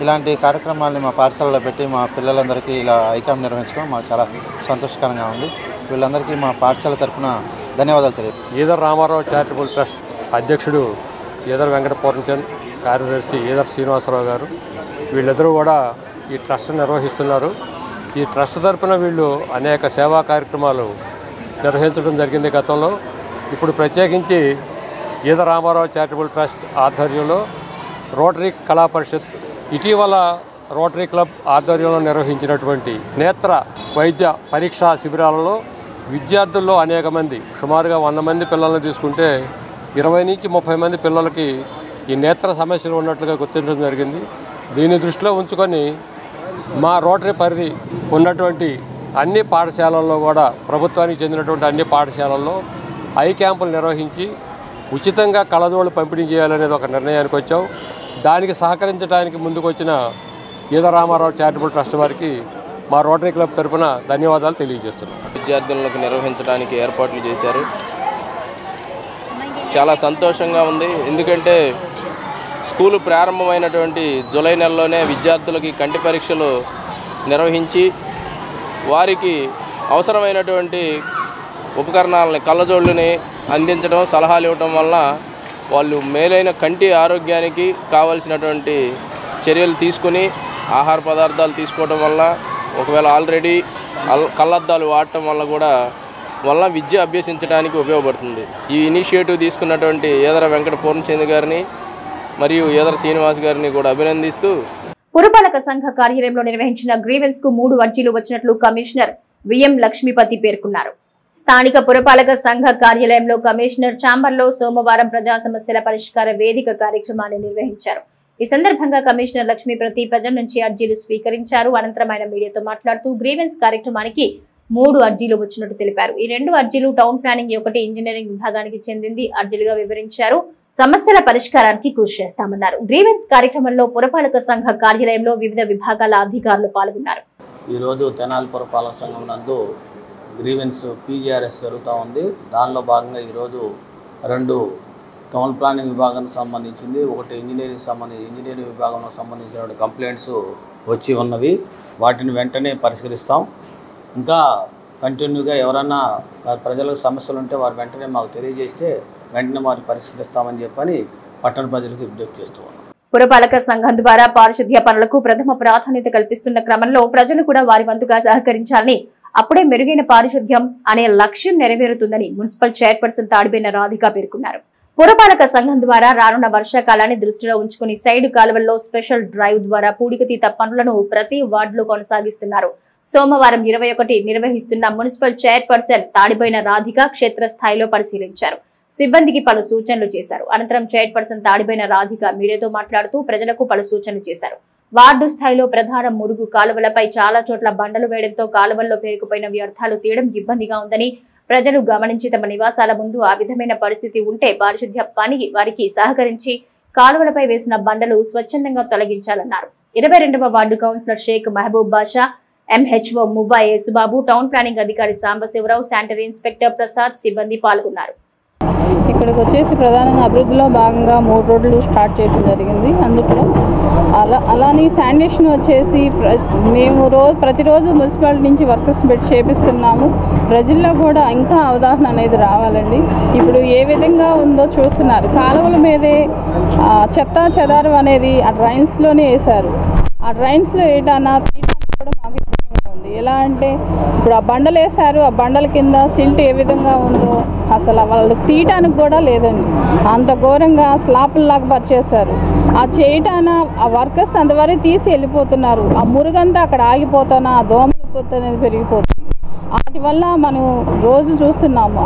Speaker 9: ఇలాంటి కార్యక్రమాలని మా పాఠశాలలో పెట్టి మా పిల్లలందరికీ ఇలా ఐ క్యాంప్ నిర్వహించడం మాకు చాలా సంతోషకరంగా ఉంది. వీళ్ళందరికీ మా పాఠశాల తరఫున ధన్యవాదాలు తెలియదు.
Speaker 10: ఈదర్ రామారావు చారిటబుల్ ట్రస్ట్ అధ్యక్షుడు ఈదర్ వెంకట పూర్ణచంద్, కార్యదర్శి ఈదర్ శ్రీనివాసరావు గారు, వీళ్ళిద్దరూ కూడా ఈ ట్రస్ట్ నిర్వహిస్తున్నారు. ఈ ట్రస్ట్ తరఫున వీళ్ళు అనేక సేవా కార్యక్రమాలు నిర్వహించడం జరిగింది గతంలో. ఇప్పుడు ప్రత్యేకించి ఈదర్ రామారావు చారిటబుల్ ట్రస్ట్ ఆధ్వర్యంలో రోటరీ కళా పరిషత్ ఇటీవల రోటరీ క్లబ్ ఆధ్వర్యంలో నిర్వహించినటువంటి నేత్ర వైద్య పరీక్షా శిబిరాలలో విద్యార్థుల్లో అనేక మంది, సుమారుగా 100 మంది పిల్లల్ని తీసుకుంటే 20 నుంచి 30 మంది పిల్లలకి ఈ నేత్ర సమస్యలు ఉన్నట్లుగా గుర్తించడం జరిగింది. దీన్ని దృష్టిలో ఉంచుకొని మా రోటరీ పరిధి ఉన్నటువంటి అన్ని పాఠశాలల్లో కూడా, ప్రభుత్వానికి చెందినటువంటి అన్ని పాఠశాలల్లో ఐ క్యాంపులు నిర్వహించి ఉచితంగా కళ్ళజోళ్ళు పంపిణీ చేయాలనేది ఒక నిర్ణయానికి వచ్చాం. దానికి సహకరించడానికి ముందుకు వచ్చిన ఈదర్ రామారావు చారిటబుల్ ట్రస్ట్ వారికి మా రోటరీ క్లబ్ తరఫున ధన్యవాదాలు తెలియజేస్తున్నాం.
Speaker 11: విద్యార్థులకు నిర్వహించడానికి ఏర్పాట్లు చేశారు. చాలా సంతోషంగా ఉంది. ఎందుకంటే స్కూలు ప్రారంభమైనటువంటి జూలై నెలలోనే విద్యార్థులకి కంటి పరీక్షలు నిర్వహించి వారికి అవసరమైనటువంటి ఉపకరణాలని, కళ్ళజోళ్ళని అందించడం, సలహాలు ఇవ్వడం వలన వాళ్ళు మేలైన కంటి ఆరోగ్యానికి కావలసినటువంటి చర్యలు తీసుకుని ఆహార పదార్థాలు తీసుకోవడం వల్ల, ఒకవేళ ఆల్రెడీ కళ్ళద్దాలు వాడటం వల్ల విద్య అభ్యసించడానికి ఉపయోగపడుతుంది. ఈ ఇనిషియేటివ్ తీసుకున్నటువంటి ఈదర వెంకట పూర్ణచంద్ గారిని మరియు ఈదర శ్రీనివాస్ గారిని కూడా అభినందిస్తూ,
Speaker 1: పురపాలక సంఘ కార్యాలయంలో నిర్వహించిన గ్రీవెన్స్ కు 3 అర్జీలు వచ్చినట్లు కమిషనర్ విఎం లక్ష్మీపతి పేర్కొన్నారు. స్థానిక పురపాలక సంఘ కార్యాలయంలో కమిషనర్ ఛాంబర్లో సోమవారం ప్రజా సమస్యల పరిష్కార వేదిక కార్యక్రమాన్ని నిర్వహించారు. ఈ సందర్భంగా కమిషనర్ లక్ష్మీపతి ప్రజల నుంచి అర్జీలు స్వీకరించారు. అనంతరం ఆయన మీడియాతో మాట్లాడుతూ గ్రీవెన్స్ కార్యక్రమానికి 3 అర్జీలు వచ్చినట్టు తెలిపారు. ఈ 2 అర్జీలు టౌన్ ప్లానింగ్, 1 ఇంజనీరింగ్ విభాగానికి చెందింది అర్జీలుగా వివరించారు. సమస్యల పరిష్కారానికి కృషి చేస్తామన్నారు. గ్రీవెన్స్ కార్యక్రమంలో పురపాలక సంఘ కార్యాలయంలో వివిధ విభాగాల అధికారులు పాల్గొన్నారు.
Speaker 12: ఈ రోజు తెనాలి పురపాలక సంఘం నందు గ్రీవెన్స్ పీజీఆర్ఎస్ జరుగుతూ ఉంది. దానిలో భాగంగా ఈరోజు 2 టౌన్ ప్లానింగ్ విభాగానికి సంబంధించింది, 1 ఇంజనీరింగ్ విభాగంలో సంబంధించిన కంప్లైంట్స్ వచ్చి ఉన్నవి. వాటిని వెంటనే పరిష్కరిస్తాం. ఇంకా కంటిన్యూగా ఎవరన్నా ప్రజలకు సమస్యలు ఉంటే వారు వెంటనే మాకు తెలియజేస్తే వెంటనే వారిని పరిష్కరిస్తామని చెప్పని పట్టణ ప్రజలకు విజ్ఞప్తి చేస్తూ ఉన్నాం.
Speaker 1: పురపాలక సంఘం ద్వారా పారిశుద్ధ్య పనులకు ప్రథమ ప్రాధాన్యత కల్పిస్తున్న క్రమంలో ప్రజలు కూడా వారి వంతుగా సహకరించాలని, అప్పుడే మెరుగైన పారిశుద్ధ్యం అనే లక్ష్యం నెరవేరుతుందని మున్సిపల్ చైర్పర్సన్ తాడిబోయిన రాధిక పేర్కొన్నారు. పురపాలక సంఘం ద్వారా రానున్న వర్షాకాలాన్ని దృష్టిలో ఉంచుకుని సైడ్ కాలువల్లో స్పెషల్ డ్రైవ్ ద్వారా పూడికతీత పనులను ప్రతి వార్డులో కొనసాగిస్తున్నారు. సోమవారం 21 నిర్వహిస్తున్న మున్సిపల్ చైర్పర్సన్ తాడిబోయిన రాధిక క్షేత్రస్థాయిలో పరిశీలించారు. సిబ్బందికి పలు సూచనలు చేశారు. అనంతరం చైర్పర్సన్ తాడిబోయిన రాధిక మీడియాతో మాట్లాడుతూ ప్రజలకు పలు సూచనలు చేశారు. వార్డు స్థాయిలో ప్రధాన మురుగు కాలువలపై చాలా చోట్ల బండలు వేయడంతో కాలువల్లో పేరుకుపోయిన వ్యర్థాలు తీయడం ఇబ్బందిగా ఉందని, ప్రజలు గమనించి తమ నివాసాల ముందు ఆ విధమైన పరిస్థితి ఉంటే పారిశుద్ధ్య పని వారికి సహకరించి కాలువలపై వేసిన బండలు స్వచ్ఛందంగా తొలగించాలన్నారు. 22వ వార్డు కౌన్సిలర్ షేక్ మహబూబ్ బాషా, ఎంహెచ్ఓ మువ్వా యేసుబాబు, టౌన్ ప్లానింగ్ అధికారి సాంబశివరావు, శానిటరీ ఇన్స్పెక్టర్ ప్రసాద్ సిబ్బంది పాల్గొన్నారు.
Speaker 5: ఇక్కడికి వచ్చేసి ప్రధానంగా అభివృద్ధిలో భాగంగా 3 రోడ్లు స్టార్ట్ చేయడం జరిగింది. అందులో అలానే శానిటేషన్ వచ్చేసి మేము ప్రతిరోజు మున్సిపాలిటీ నుంచి వర్కర్స్ పెట్టి చేపిస్తున్నాము. ప్రజల్లో కూడా ఇంకా అవగాహన అనేది రావాలండి. ఇప్పుడు ఏ విధంగా ఉందో చూస్తున్నారు. కాలువల మీదే చెత్త చెదారం అనేది ఆ డ్రైన్స్లోనే వేశారు. ఆ డ్రైన్స్లో తీయడానికి కూడా మాకు ఇబ్బందిగా ఉంది.
Speaker 13: ఎలా అంటే ఇప్పుడు ఆ బండలు వేశారు, ఆ బండల కింద సిల్ట్ ఏ విధంగా ఉందో అసలు వాళ్ళు తీయటానికి కూడా లేదండి. అంత ఘోరంగా స్లాపుల్లాగా పరిచేశారు. ఆ చేయటాన ఆ వర్కర్స్ అంతవరకు తీసి వెళ్ళిపోతున్నారు. ఆ మురుగంతా అక్కడ ఆగిపోతానా, ఆ దోమలు అనేది పెరిగిపోతుంది. వాటి వల్ల మనం రోజు చూస్తున్నాము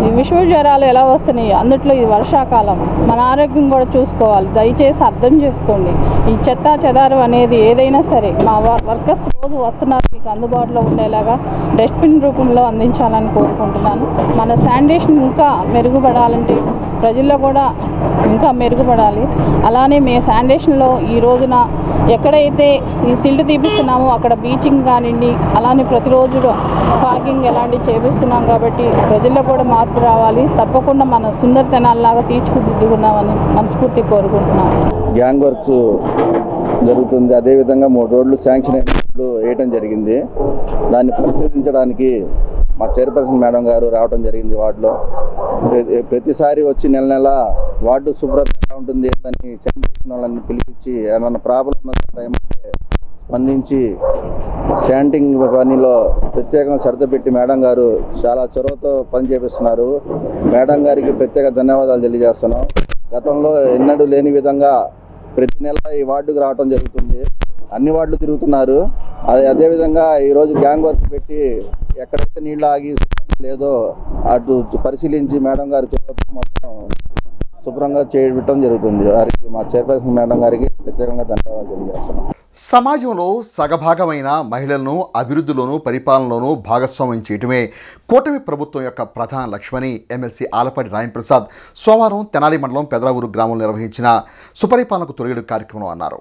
Speaker 13: ఈ విషమ జ్వరాలు ఎలా వస్తున్నాయి. అందుట్లో ఇది వర్షాకాలం, మన ఆరోగ్యం కూడా చూసుకోవాలి. దయచేసి అర్థం చేసుకోండి. ఈ చెత్త చెదారం అనేది ఏదైనా సరే మా వర్కర్స్ రోజు వస్తున్నారు, మీకు అందుబాటులో ఉండేలాగా డస్ట్బిన్ రూపంలో అందించాలని కోరుకుంటున్నాను. మన శానిటేషన్ ఇంకా మెరుగుపడాలంటే ప్రజల్లో కూడా ఇంకా మెరుగుపడాలి. అలానే మీ శానిటేషన్లో ఈ రోజున ఎక్కడైతే ఈ సిల్ట్ తీపిస్తున్నామో అక్కడ బీచింగ్ కానివ్వండి, అలానే ప్రతిరోజు ఫాగింగ్ ఎలాంటివి చేపిస్తున్నాం కాబట్టి ప్రజల్లో కూడా మార్పు రావాలి. తప్పకుండా మన సుందరతనాల్లాగా తీర్చిదిద్దుకున్నామని మనస్ఫూర్తి కోరుకుంటున్నాం.
Speaker 14: గ్యాంగ్ వర్క్స్ జరుగుతుంది. అదేవిధంగా 3 రోడ్లు శాంక్షన్ అయినట్లు వేయటం జరిగింది. దాన్ని పరిశీలించడానికి మా చైర్పర్సన్ మేడం గారు రావడం జరిగింది. వార్డులో ప్రతిసారి వచ్చి నెల వార్డు శుభ్రత ఎలా ఉంటుంది ఏంటని శానిటేషన్ వాళ్ళని పిలిపించి ఏమన్నా ప్రాబ్లం ఉన్న టైంలో స్పందించి శానిటింగ్ పనిలో ప్రత్యేకంగా శ్రద్ధ పెట్టి మేడం గారు చాలా చొరవతో పని చేపిస్తున్నారు. మేడం గారికి ప్రత్యేక ధన్యవాదాలు తెలియజేస్తున్నాం. గతంలో ఎన్నడూ లేని విధంగా ప్రతి నెల ఈ వార్డుకు రావడం జరుగుతుంది. అన్ని వార్డులు తిరుగుతున్నారు. అదేవిధంగా ఈరోజు గ్యాంగ్ వర్క్ పెట్టి ఎక్కడైతే నీళ్ళు ఆగి లేదో అటు పరిశీలించి మేడం గారి చొరవతో మొత్తం శుభ్రంగా చేయడం జరుగుతుంది. వారికి మా చైర్పర్సన్ మేడం గారికి ప్రత్యేకంగా ధన్యవాదాలు తెలియజేస్తున్నాం.
Speaker 15: సమాజంలో సగభాగమైన మహిళలను అభివృద్ధిలోనూ పరిపాలనలోనూ భాగస్వామ్యం చేయటమే కూటమి ప్రభుత్వం యొక్క ప్రధాన లక్ష్యమని ఎమ్మెల్సీ ఆలపాటి రాయంప్రసాద్ సోమవారం తెనాలి మండలం పెదరావూరు గ్రామంలో నిర్వహించిన సుపరిపాలనకు తొలిగడుగు కార్యక్రమంలో అన్నారు.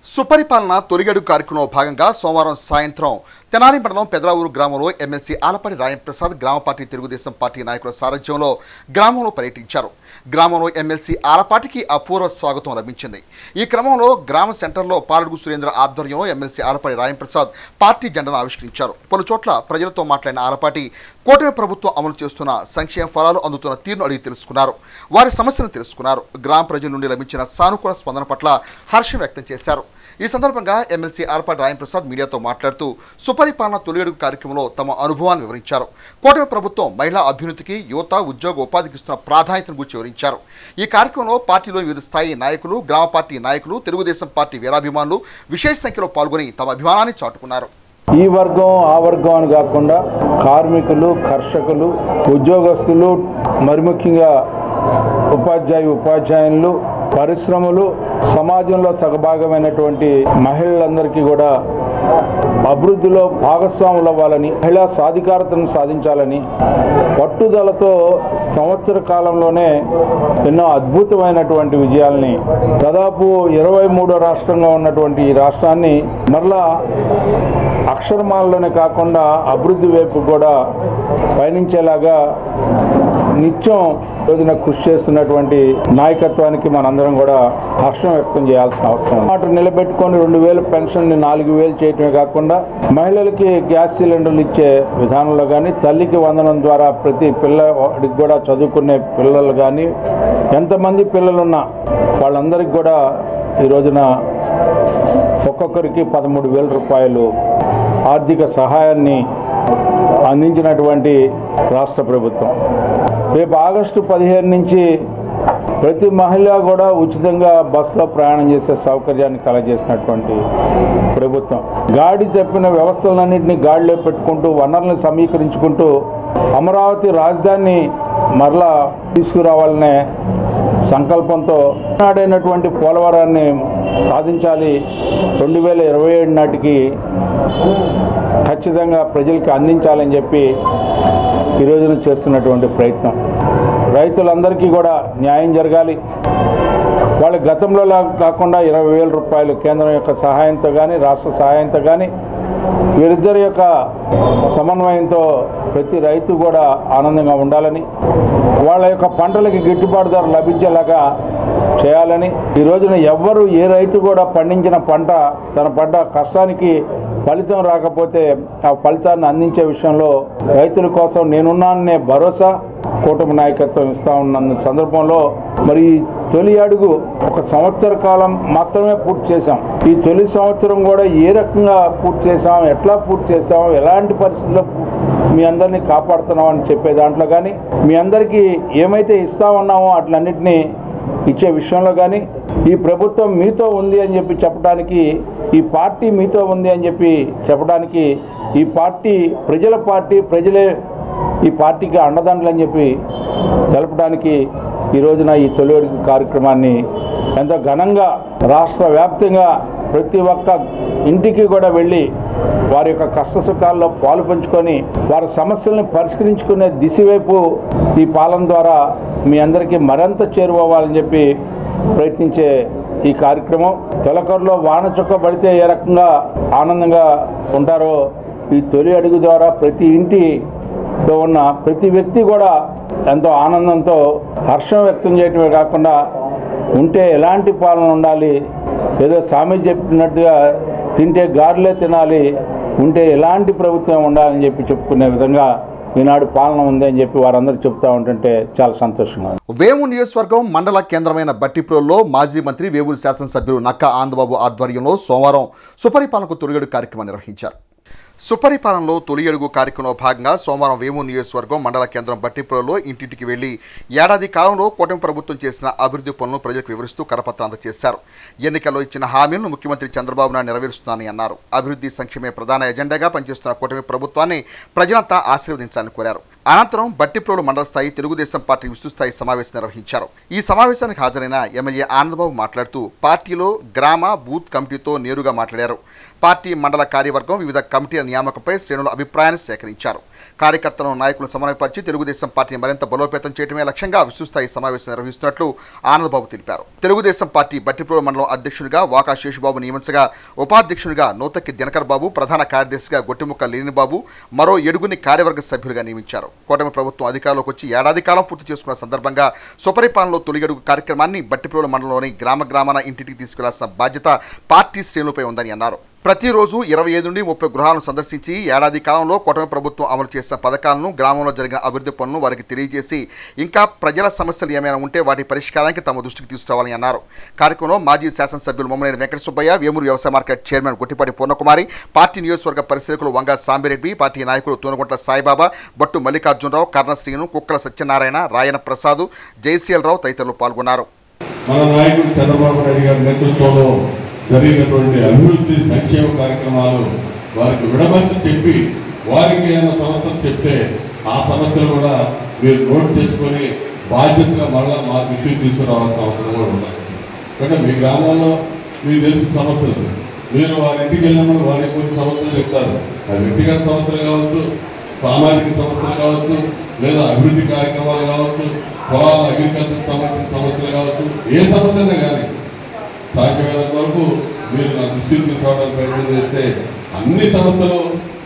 Speaker 15: సుపరిపాలన తొలిగడుగు కార్యక్రమంలో భాగంగా సోమవారం సాయంత్రం తెనాలి మండలం పెదరావూరు గ్రామంలో ఎమ్మెల్సీ ఆలపాటి రాయంప్రసాద్ గ్రామ పార్టీ తెలుగుదేశం పార్టీ నాయకుల సారథ్యంలో గ్రామంలో పర్యటించారు. గ్రామంలో ఎమ్మెల్సీ ఆలపాటికి అపూర్వ స్వాగతం లభించింది. ఈ క్రమంలో గ్రామ సెంటర్లో పాలడుగు సురేంద్ర ఆధ్వర్యంలో ఎమ్మెల్సీ ఆలపాటి రాయంప్రసాద్ పార్టీ జెండాను ఆవిష్కరించారు. పలు చోట్ల ప్రజలతో మాట్లాడిన ఆలపాటి కూటమి ప్రభుత్వం అమలు చేస్తున్న సంక్షేమ ఫలాలు అందుతున్న తీరును అడిగి తెలుసుకున్నారు. వారి సమస్యను తెలుసుకున్నారు. గ్రామ ప్రజల నుండి లభించిన సానుకూల స్పందన పట్ల హర్షం వ్యక్తం చేశారు. ఈ సందర్భంగా ఎమ్మెల్సీ ఆలపాటి రాయంప్రసాద్ మీడియాతో మాట్లాడుతూ సుపరిపాలన తొలిగడుగు కార్యక్రమంలో తమ అనుభవాన్ని వివరించారు. కూటమి ప్రభుత్వం మహిళా అభ్యున్నతికి, యువత, ఉద్యోగ ఉపాధికి ఇస్తున్న ప్రాధాన్యతను గురించి వివరించారు. ఈ కార్యక్రమంలో పార్టీలోని వివిధ స్థాయి నాయకులు, గ్రామ పార్టీ నాయకులు, తెలుగుదేశం పార్టీ వీరాభిమానులు విశేష సంఖ్యలో పాల్గొని తమ అభిమానాన్ని చాటుకున్నారు.
Speaker 2: ఈ వర్గం ఆ వర్గం అని కాకుండా కార్మికులు, కర్షకులు, ఉద్యోగస్తులు, మరి ముఖ్యంగా ఉపాధ్యాయులు, పరిశ్రమలు, సమాజంలో సగభాగమైనటువంటి మహిళలందరికీ కూడా అభివృద్ధిలో భాగస్వాములు అవ్వాలని, మహిళా సాధికారతను సాధించాలని పట్టుదలతో సంవత్సర కాలంలోనే ఎన్నో అద్భుతమైనటువంటి విజయాల్ని దాదాపు 23వ రాష్ట్రంగా ఉన్నటువంటి ఈ రాష్ట్రాన్ని మరలా అక్షరమాలలోనే కాకుండా అభివృద్ధి వైపు కూడా పయనించేలాగా నిత్యం రోజున కృషి చేస్తున్నటువంటి నాయకత్వానికి మనందరం కూడా హర్షం వ్యక్తం చేయాల్సిన అవసరం. మాట నిలబెట్టుకొని 2000 పెన్షన్ని 4000 చేయటమే కాకుండా మహిళలకి గ్యాస్ సిలిండర్లు ఇచ్చే విధానంలో కానీ, తల్లికి వందనం ద్వారా ప్రతి పిల్లడికి కూడా చదువుకునే పిల్లలు కానీ, ఎంతమంది పిల్లలున్నా వాళ్ళందరికీ కూడా ఈ రోజున ఒక్కొక్కరికి 13,000 రూపాయలు ఆర్థిక సహాయాన్ని అందించినటువంటి రాష్ట్ర ప్రభుత్వం. రేపు ఆగస్టు 15 నుంచి ప్రతి మహిళ కూడా ఉచితంగా బస్సులో ప్రయాణం చేసే సౌకర్యాన్ని కలగజేసినటువంటి ప్రభుత్వం. గాడి తప్పిన వ్యవస్థలన్నింటినీ గాడిలో పెట్టుకుంటూ, వనరులను సమీకరించుకుంటూ అమరావతి రాజధానిని మరలా తీసుకురావాలనే సంకల్పంతో నాడైనటువంటి పోలవరాన్ని సాధించాలి. 2027 నాటికి ఖచ్చితంగా ప్రజలకి అందించాలని చెప్పి ఈ రోజున చేస్తున్నటువంటి ప్రయత్నం. రైతులందరికీ కూడా న్యాయం జరగాలి. వాళ్ళ గతంలో కాకుండా 20,000 రూపాయలు కేంద్రం యొక్క సహాయంతో కానీ, రాష్ట్ర సహాయంతో కానీ, వీరిద్దరి యొక్క సమన్వయంతో ప్రతి రైతు కూడా ఆనందంగా ఉండాలని, వాళ్ళ యొక్క పంటలకి గిట్టుబాటు ధర లభించేలాగా చేయాలని, ఈ రోజున ఎవ్వరు ఏ రైతు కూడా పండించిన పంట తన పడ్డ కష్టానికి ఫలితం రాకపోతే ఆ ఫలితాన్ని అందించే విషయంలో రైతుల కోసం నేనున్నాననే భరోసా, కూటమి నాయకత్వం ఇస్తూ ఉన్న సందర్భంలో మరి తొలి అడుగు 1 సంవత్సర కాలం మాత్రమే పూర్తి చేశాం. ఈ తొలి సంవత్సరం కూడా ఏ రకంగా పూర్తి చేసాం, ఎట్లా పూర్తి చేసాం, ఎలాంటి పరిస్థితుల్లో మీ అందరినీ కాపాడుతున్నాం అని చెప్పే దాంట్లో కానీ, మీ అందరికీ ఏమైతే ఇస్తా ఉన్నామో అట్లన్నింటినీ ఇచ్చే విషయంలో కానీ, ఈ ప్రభుత్వం మీతో ఉంది అని చెప్పి చెప్పడానికి, ఈ పార్టీ మీతో ఉంది అని చెప్పి చెప్పడానికి, ఈ పార్టీ ప్రజల పార్టీ, ప్రజలే ఈ పార్టీకి అండదండలు అని చెప్పి తెలపడానికి ఈ రోజున ఈ తొలి అడుగు కార్యక్రమాన్ని ఎంతో ఘనంగా రాష్ట్ర వ్యాప్తంగా ప్రతి ఒక్క ఇంటికి కూడా వెళ్ళి వారి యొక్క కష్ట సుఖాల్లో పాలు పంచుకొని వారి సమస్యలను పరిష్కరించుకునే దిశ వైపు ఈ పాలన ద్వారా మీ అందరికీ మరింత చేరువవ్వాలని చెప్పి ప్రయత్నించే ఈ కార్యక్రమం. తొలకరులో వాన చుక్క పడితే ఏ రకంగా ఆనందంగా ఉంటారో ఈ తొలి అడుగు ద్వారా ప్రతి ఇంటిలో ఉన్న ప్రతి వ్యక్తి కూడా ఎంతో ఆనందంతో హర్షం వ్యక్తం చేయటమే కాకుండా ఉంటే ఎలాంటి పాలన ఉండాలి, ఏదో సామెత చెప్తున్నట్టుగా తింటే గారెలే తినాలి, ఉంటే ఎలాంటి ప్రభుత్వం ఉండాలని చెప్పి చెప్పుకునే విధంగా ఈనాడు పాలన ఉంది అని చెప్పి వారందరూ చెప్తా ఉంటుంటే చాలా సంతోషంగా ఉంది.
Speaker 15: వేమూరు నియోజకవర్గం మండల కేంద్రమైన బట్టిప్రోల్లో మాజీ మంత్రి వేమూరు శాసనసభ్యులు నక్కా ఆనందబాబు ఆధ్వర్యంలో సోమవారం సుపరిపాలనకు తొలిగడు కార్యక్రమం నిర్వహించారు. సుపరిపాలనలో తొలి అడుగు కార్యక్రమంలో భాగంగా సోమవారం వేమూరు నియోజకవర్గం మండల కేంద్రం బట్టిప్రోల్లో ఇంటింటికి వెళ్లి ఏడాది కాలంలో కూటమి ప్రభుత్వం చేసిన అభివృద్ధి పనులను ప్రజలకు వివరిస్తూ కరపత్రం అందజేశారు. ఎన్నికల్లో ఇచ్చిన హామీలను ముఖ్యమంత్రి చంద్రబాబు నాయుడు నెరవేరుస్తున్నారని అన్నారు. అభివృద్ధి సంక్షేమే ప్రధాన ఎజెండాగా పనిచేస్తున్న కూటమి ప్రభుత్వాన్ని ప్రజలంతా ఆశీర్వదించాలని కోరారు. అనంతరం బట్టిప్రోలు మండల స్థాయి తెలుగుదేశం పార్టీ విస్తృతస్థాయి సమావేశం నిర్వహించారు. ఈ సమావేశానికి హాజరైన ఎమ్మెల్యే ఆనందబాబు మాట్లాడుతూ పార్టీలో గ్రామ బూత్ కమిటీతో నేరుగా మాట్లాడారు. పార్టీ మండల కార్యవర్గం వివిధ కమిటీల నియామకంపై శ్రేణుల అభిప్రాయాన్ని సేకరించారు. కార్యకర్తలను నాయకులను సమన్వయపరిచి తెలుగుదేశం పార్టీని మరింత బలోపేతం చేయడమే లక్ష్యంగా విస్తృతస్థాయి సమావేశం నిర్వహిస్తున్నట్లు ఆనందబాబు తెలిపారు. తెలుగుదేశం పార్టీ బట్టిప్రోలు మండలం అధ్యక్షుడిగా వాకా శేషుబాబు నియమించగా ఉపాధ్యక్షుడిగా నూతక్కి దినకర్ బాబు, ప్రధాన కార్యదర్శిగా గొట్టిముక్క లేనిబాబు మరో 7 కార్యవర్గ సభ్యులుగా నియమించారు. కూటమి ప్రభుత్వం అధికారంలోకి వచ్చి ఏడాది కాలం పూర్తి చేసుకున్న సందర్భంగా సుపరిపాలనలో తొలి అడుగు కార్యక్రమాన్ని బట్టిప్రోలు మండలంలోని గ్రామాన ఇంటింటికి తీసుకెళ్లాల్సిన బాధ్యత పార్టీ శ్రేణులపై ఉందని అన్నారు. ప్రతిరోజు 25 నుండి 30 గృహాలను సందర్శించి ఏడాది కాలంలో కూటమి ప్రభుత్వం అమలు చేసిన పథకాలను, గ్రామంలో జరిగిన అభివృద్ధి పనులను వారికి తెలియజేసి ఇంకా ప్రజల సమస్యలు ఏమైనా ఉంటే వాటి పరిష్కారానికి తమ దృష్టికి తీసుకురావాలని అన్నారు. కార్యక్రమంలో మాజీ శాసనసభ్యులు మొమ్మనేని వెంకట సుబ్బయ్య, వేమూరు వ్యవసాయ market chairman Guttipati Purnakumari, party నియోజకవర్గ పరిశీలకులు వంగ సాంబిరెడ్డి, పార్టీ నాయకులు తూనగుంట్ల సాయిబాబా, బట్టు మల్లికార్జునరావు, కర్ణశ్రీను, కుక్కల సత్యనారాయణ, రాయన ప్రసాద్, జయశీల్ రావు తదితరులు పాల్గొన్నారు.
Speaker 16: మన నాయకుడు చంద్రబాబు నాయుడు గారి నేతృత్వంలో జరిగినటువంటి అభివృద్ధి సంక్షేమ కార్యక్రమాలు వారికి విడమర్చి చెప్పి వారికి ఏమైనా సమస్యలు చెప్తే ఆ సమస్యలు కూడా మీరు నోట్ చేసుకొని బాధ్యతగా మళ్ళీ మా దృష్టికి తీసుకురావాల్సిన అవసరం కూడా ఉంది. అంటే మీ గ్రామంలో మీకు తెలిసిన సమస్యలు మీరు వారి ఇంటికి వెళ్ళినప్పుడు వారికి కొన్ని సమస్యలు చెప్తారు. అది వ్యక్తిగత సమస్యలు కావచ్చు, సామాజిక సమస్యలు కావచ్చు, లేదా అభివృద్ధి కార్యక్రమాలు కావచ్చు, పొలాల అగ్రికల్చర్ సంబంధించిన సమస్యలు కావచ్చు, ఏ సమస్యనే కానీ సాధ్యమైనంత వరకు మీరు నా దృష్టికి తీసుకోవడానికి ప్రయత్నం చేస్తే అన్ని సమస్యలు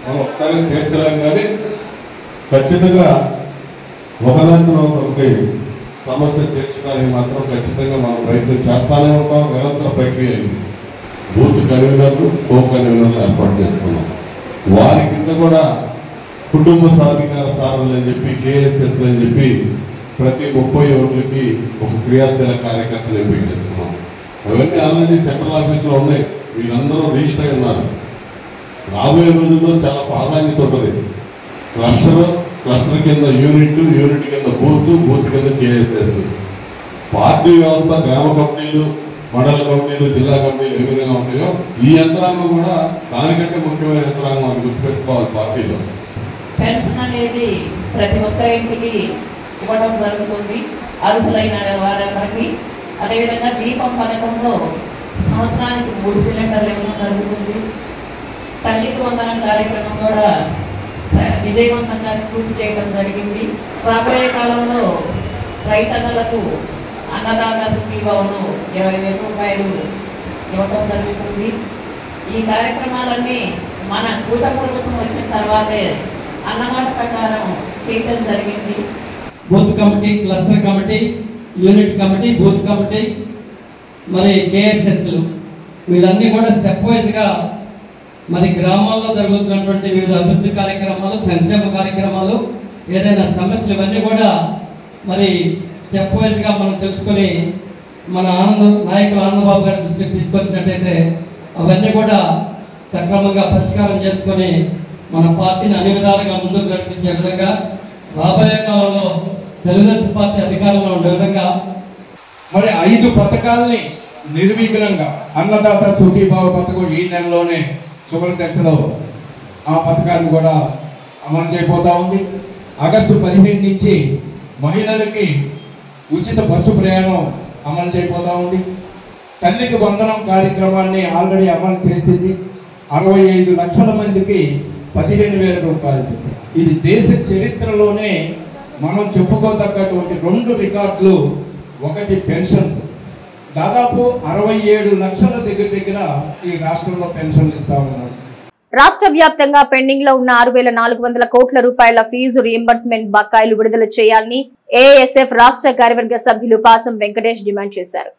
Speaker 16: మనం ఒకసారి తీర్చలేం. కానీ ఖచ్చితంగా ఒకదాంతో ఒకటి సమస్య తీర్చడానికి మాత్రం ఖచ్చితంగా మనం ప్రయత్నం చేస్తానే ఉంటాం. నిరంతర ప్రక్రియ అయింది. బూత్ కన్వీనర్లు, కో కన్వీనర్లు ఏర్పాటు చేసుకున్నాం. వారి కింద కూడా కుటుంబ సాధికార సాధనలు అని చెప్పి, కేఎస్ఎస్ అని చెప్పి ప్రతి 30 ఓట్లకి ఒక క్రియాశీల కార్యకర్తలు ఎంపిక చేసుకున్నాం. అవన్నీ ఆల్రెడీ సెంట్రల్ ఆఫీస్లో ఉన్నాయి. వీళ్ళందరూ రిజిస్టర్ అయి ఉన్నారు. రాబోయే రోజుల్లో చాలా ప్రాధాన్యత ఉంటుంది. క్లస్టర్ కింద యూనిట్ కింద బూత్ కింద కేఎస్ఎస్, పార్టీ వ్యవస్థ, గ్రామ కమిటీలు, మండల కమిటీలు, జిల్లా కమిటీలు ఏ విధంగా ఉంటాయో ఈ యంత్రాంగం కూడా దానికంటే ముఖ్యమైన యంత్రాంగం అని గుర్తుపెట్టుకోవాలి. పార్టీలో
Speaker 17: పెన్షన్ అనేది ప్రతి ఒక్కరింటికి ఇవ్వడం జరుగుతుంది, అర్హులైన వారందరికీ. అదేవిధంగా దీపం పథకంలో సంవత్సరానికి 3 సిలిండర్లు ఇవ్వడం జరుగుతుంది. తల్లికి వందనం కార్యక్రమం కూడా విజయవంతంగా పూర్తి చేయడం జరిగింది. రాబోయే కాలంలో రైతన్నలకు అన్నదాత సుఖీభవను 20,000 రూపాయలు ఇవ్వడం జరుగుతుంది. ఈ కార్యక్రమాలన్నీ మన కూటమి ప్రభుత్వం వచ్చిన తర్వాతే అన్నమాట ప్రకారం చేయడం జరిగింది.
Speaker 18: Booth committee, cluster committee, unit committee, booth committee, మరి కేఎస్ఎస్లు వీళ్ళన్నీ కూడా స్టెప్ వైజ్గా మరి గ్రామాల్లో జరుగుతున్నటువంటి వివిధ అభివృద్ధి కార్యక్రమాలు, సంక్షేమ కార్యక్రమాలు, ఏదైనా సమస్యలు ఇవన్నీ కూడా మరి స్టెప్ వైజ్గా మనం తెలుసుకొని మన నాయకులు ఆనందబాబు గారి దృష్టికి తీసుకొచ్చినట్టయితే అవన్నీ కూడా సక్రమంగా పరిష్కారం చేసుకొని మన పార్టీని అన్ని విధాలుగా ముందుకు నడిపించే విధంగా రాబోయే కాలంలో తెలుగుదేశం పార్టీ అధికారంలో ఉండే విధంగా
Speaker 19: మరి 5 పథకాలని నిర్విఘ్నంగా అన్నదాత సుఖీభావ పథకం ఈ నెలలోనే చివరి దశలో ఆ పథకాన్ని కూడా అమలు చేయబోతా ఉంది. ఆగస్టు 15 నుంచి మహిళలకి ఉచిత బస్సు ప్రయాణం అమలు చేయబోతా ఉంది. తల్లికి వందనం కార్యక్రమాన్ని ఆల్రెడీ అమలు చేసింది. 65 లక్షల మందికి 15,000 రూపాయలు. ఇది దేశ చరిత్రలోనే మనం చెప్పుకోదగ్గటువంటి 2 రికార్డులు. ఒకటి పెన్షన్స్, దాదాపు 67 లక్షల దగ్గర ఈ రాష్ట్రంలో పెన్షన్లు ఇస్తా ఉన్నారు.
Speaker 1: రాష్ట్ర వ్యాప్తంగా పెండింగ్ లో ఉన్న 6,400 కోట్ల రూపాయల ఫీజు రియంబర్స్మెంట్ బకాయిలు విడుదల చేయాలని ఏఎస్ఎఫ్ రాష్ట్ర కార్యవర్గ సభ్యులు పాసం వెంకటేష్ డిమాండ్ చేశారు.